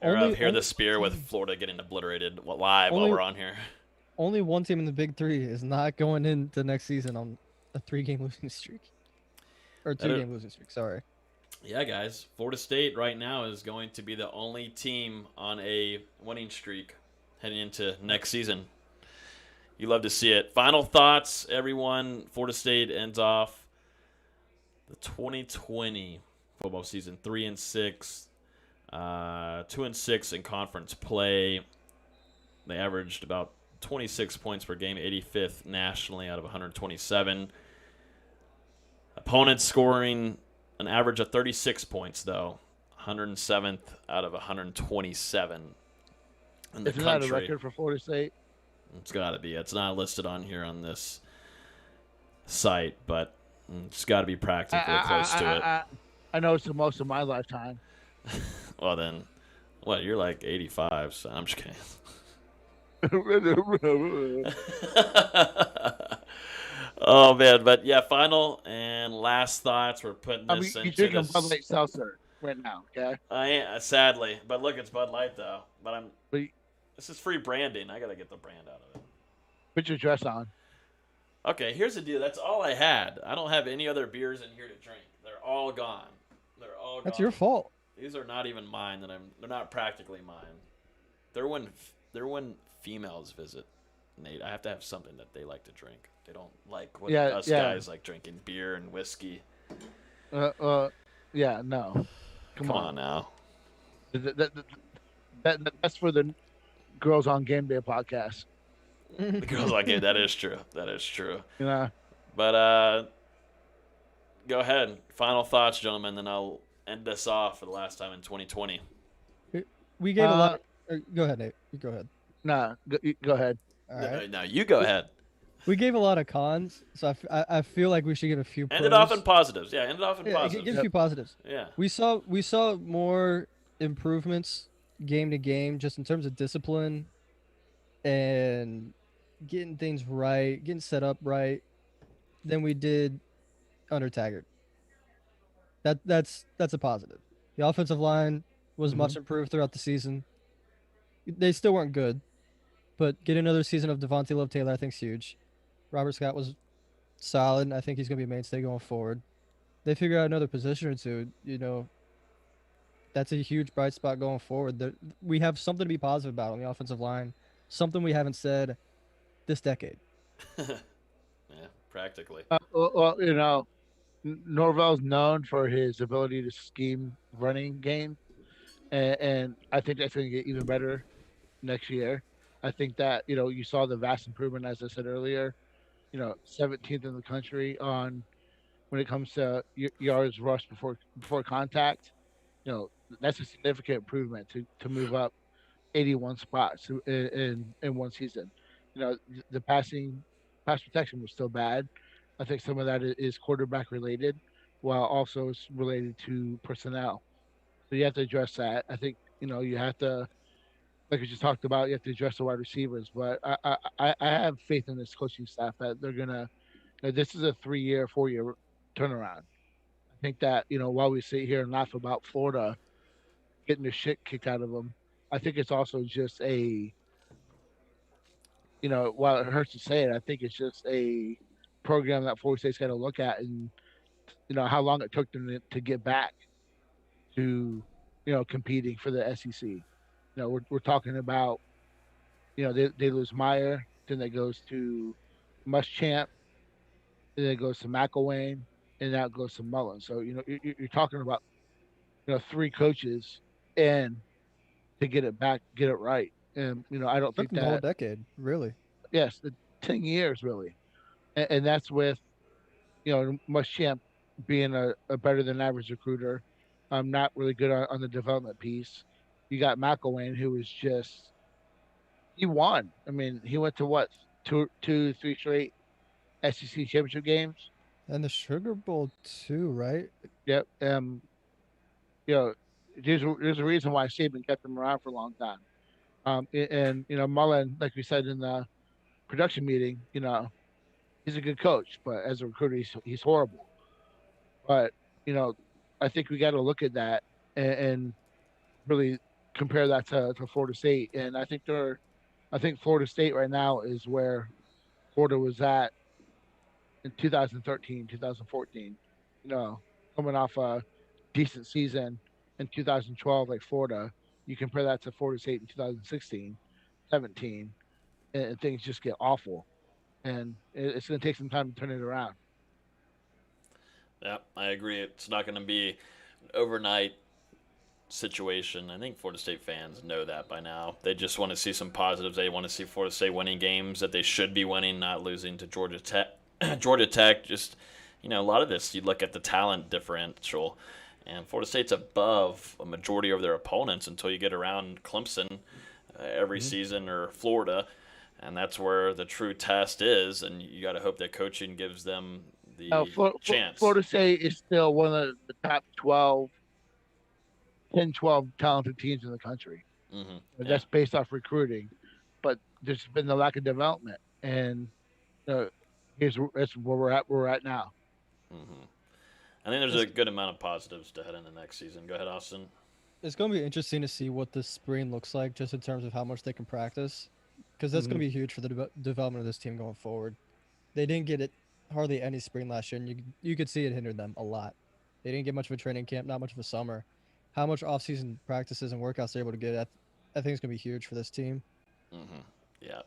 Hear the spear with Florida getting obliterated live while we're on here. Only one team in the Big Three is not going into next season on a 3-game losing streak. Or 2-game losing streak, sorry. Yeah, guys. Florida State right now is going to be the only team on a winning streak heading into next season. You love to see it. Final thoughts, everyone. Florida State ends off the 2020 football season 3-6, 2-6 in conference play. They averaged about 26 points per game, 85th nationally out of 127. Opponents scoring an average of 36 points, though, 107th out of 127 in the country. Isn't that a record for Florida State? It's got to be. It's not listed on here on this site, but it's got to be practically close to it. I know it's the most of my lifetime. Well, then, What, you're like 85, so I'm just kidding. Oh man, but yeah, final and last thoughts. We're putting I mean, this you're into drinking this. Bud Light Seltzer right now, okay? Sadly, but look, it's Bud Light though. But But this is free branding. I gotta get the brand out of it. put your dress on. Okay, here's the deal. That's all I had. I don't have any other beers in here to drink. They're all gone. They're all gone. That's your fault. These are not even mine. They're not practically mine. They're when females visit. Nate, I have to have something that they like to drink. They don't like what us guys like drinking beer and whiskey. Yeah, no. Come on now. That's for the Girls on Game Day podcast. The girls like it. That is true. That is true. Yeah. But go ahead. Final thoughts, gentlemen. Then I'll end this off for the last time in 2020. We gave a lot. Go ahead, Nate. You go ahead. Nah, go ahead. All right. No, you go ahead. We gave a lot of cons, so I feel like we should give a few. End it off in positives. Yeah, end it off in positives. Give a few positives. Yeah. We saw more improvements game to game, just in terms of discipline and getting things right, getting set up right, than we did under Taggart. That's a positive. The offensive line was much improved throughout the season. They still weren't good, but getting another season of Devontae Love-Taylor I think is huge. Robert Scott was solid, and I think he's going to be a mainstay going forward. They figure out another position or two, that's a huge bright spot going forward. We have something to be positive about on the offensive line, something we haven't said this decade. Yeah, practically. Well, Norvell's known for his ability to scheme running game, and I think that's going to get even better next year. I think that you saw the vast improvement, as I said earlier. 17th in the country on when it comes to yards rushed before contact. That's a significant improvement to move up 81 spots in one season. The pass protection was still bad. I think some of that is quarterback related, while also it's related to personnel. So you have to address that. I think you have to, like we just talked about, you have to address the wide receivers. But I have faith in this coaching staff that they're gonna. This is a 3-year, 4-year turnaround. I think that while we sit here and laugh about Florida getting the shit kicked out of them, I think it's also just while it hurts to say it, I think it's just a program that Florida State's got to look at, and how long it took them to get back to competing for the SEC. We're talking about they lose Meyer, then it goes to Muschamp, then it goes to McElwain, and now it goes to Mullen. So you're talking about 3 coaches and to get it back, get it right. And I don't think that the whole decade, really. Yes, 10 years really, and that's with Muschamp being a better than average recruiter. Not really good on the development piece. You got McElwain, who was just he won. I mean, he went to what 3 straight SEC championship games, and the Sugar Bowl too, right? Yep. There's a reason why Saban kept him around for a long time. And Mullen, like we said in the production meeting, he's a good coach, but as a recruiter, he's horrible. But I think we got to look at that and really compare that to Florida State. And I think Florida State right now is where Florida was at in 2013, 2014. Coming off a decent season in 2012, like Florida, you compare that to Florida State in 2016, 17, and things just get awful. And it's going to take some time to turn it around. Yeah, I agree. It's not going to be an overnight situation. I think Florida State fans know that by now. They just want to see some positives. They want to see Florida State winning games that they should be winning, not losing to Georgia Tech. Georgia Tech, just, a lot of this, you look at the talent differential, and Florida State's above a majority of their opponents until you get around Clemson every season, or Florida, and that's where the true test is, and you got to hope that coaching gives them the chance. Florida State is still one of the top 12 10, 12 talented teams in the country. Mm-hmm. That's based off recruiting, but there's been the lack of development, and that's where we're at. Where we're at now. Mm-hmm. I think there's a good amount of positives to head into next season. Go ahead, Austin. It's going to be interesting to see what this spring looks like, just in terms of how much they can practice, because that's going to be huge for the development of this team going forward. They didn't get it hardly any spring last year, and you could see it hindered them a lot. They didn't get much of a training camp, not much of a summer. How much off-season practices and workouts they're able to get, I think it's going to be huge for this team. Mm-hmm. Yeah,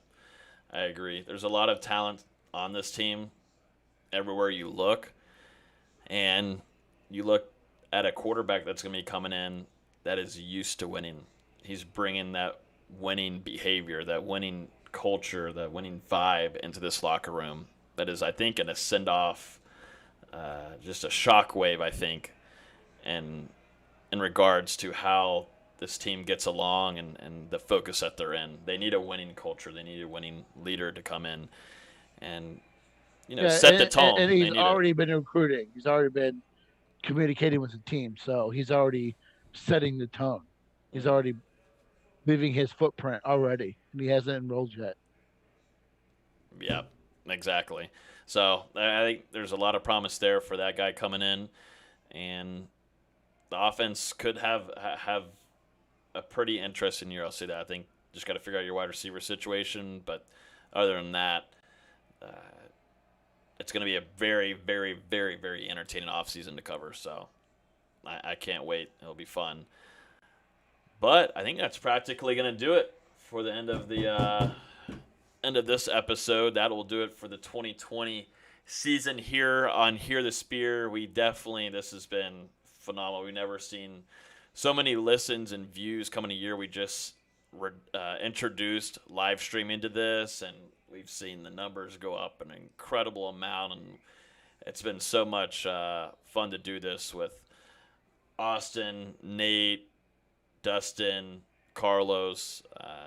I agree. There's a lot of talent on this team everywhere you look, and you look at a quarterback that's going to be coming in that is used to winning. He's bringing that winning behavior, that winning culture, that winning vibe into this locker room. That is, I think, going to send off just a shockwave, I think, and in regards to how this team gets along and the focus that they're in. They need a winning culture. They need a winning leader to come in and, set the tone. And he's already been recruiting. He's already been communicating with the team. So he's already setting the tone. He's already leaving his footprint already, and he hasn't enrolled yet. Yep, exactly. So I think there's a lot of promise there for that guy coming in, and the offense could have a pretty interesting year. I'll say that. I think just got to figure out your wide receiver situation, but other than that, it's going to be a very, very, very, very entertaining offseason to cover. So I can't wait. It'll be fun. But I think that's practically going to do it for the end of this episode. That will do it for the 2020 season here on Hear the Spear. This has been phenomenal. We've never seen so many listens and views coming a year. We just introduced live streaming to this, and we've seen the numbers go up an incredible amount, and it's been so much fun to do this with Austin, Nate, Dustin, Carlos.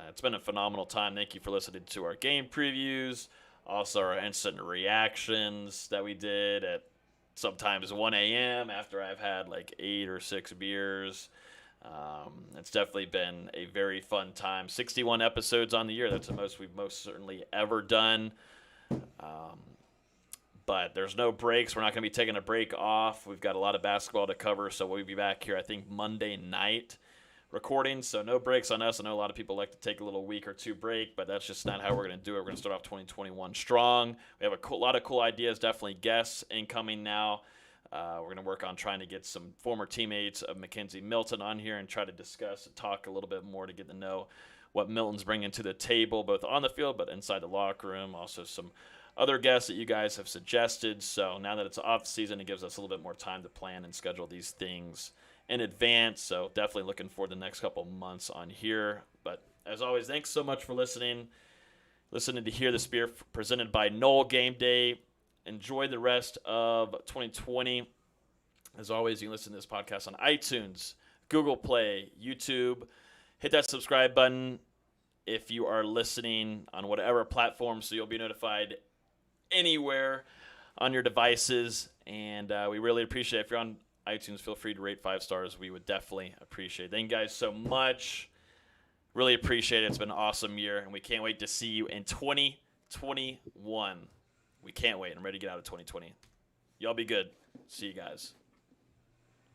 It's been a phenomenal time. Thank you for listening to our game previews, also our instant reactions that we did at sometimes 1 a.m. after I've had like 8 or 6 beers. It's definitely been a very fun time. 61 episodes on the year. That's the most we've most certainly ever done. But there's no breaks. We're not going to be taking a break off. We've got a lot of basketball to cover, so we'll be back here, I think, Monday night recording. So no breaks on us. I know a lot of people like to take a little week or two break, but that's just not how we're going to do it. We're going to start off 2021 strong. We have a lot of cool ideas, definitely guests incoming now. We're going to work on trying to get some former teammates of Mackenzie Middleton on here and try to discuss and talk a little bit more to get to know what Milton's bringing to the table, both on the field but inside the locker room. Also some other guests that you guys have suggested. So now that it's off season, it gives us a little bit more time to plan and schedule these things in advance. So definitely looking forward to the next couple months on here. But as always, thanks so much for listening to Hear the Spear, presented by Knoll Game Day. Enjoy the rest of 2020. As always, you can listen to this podcast on iTunes, Google Play, YouTube. Hit that subscribe button if you are listening on whatever platform, so you'll be notified anywhere on your devices. And we really appreciate it. If you're on iTunes, feel free to rate 5 stars. We would definitely appreciate it. Thank you guys so much. Really appreciate it. It's been an awesome year, and we can't wait to see you in 2021. We can't wait. I'm ready to get out of 2020. Y'all be good. See you guys.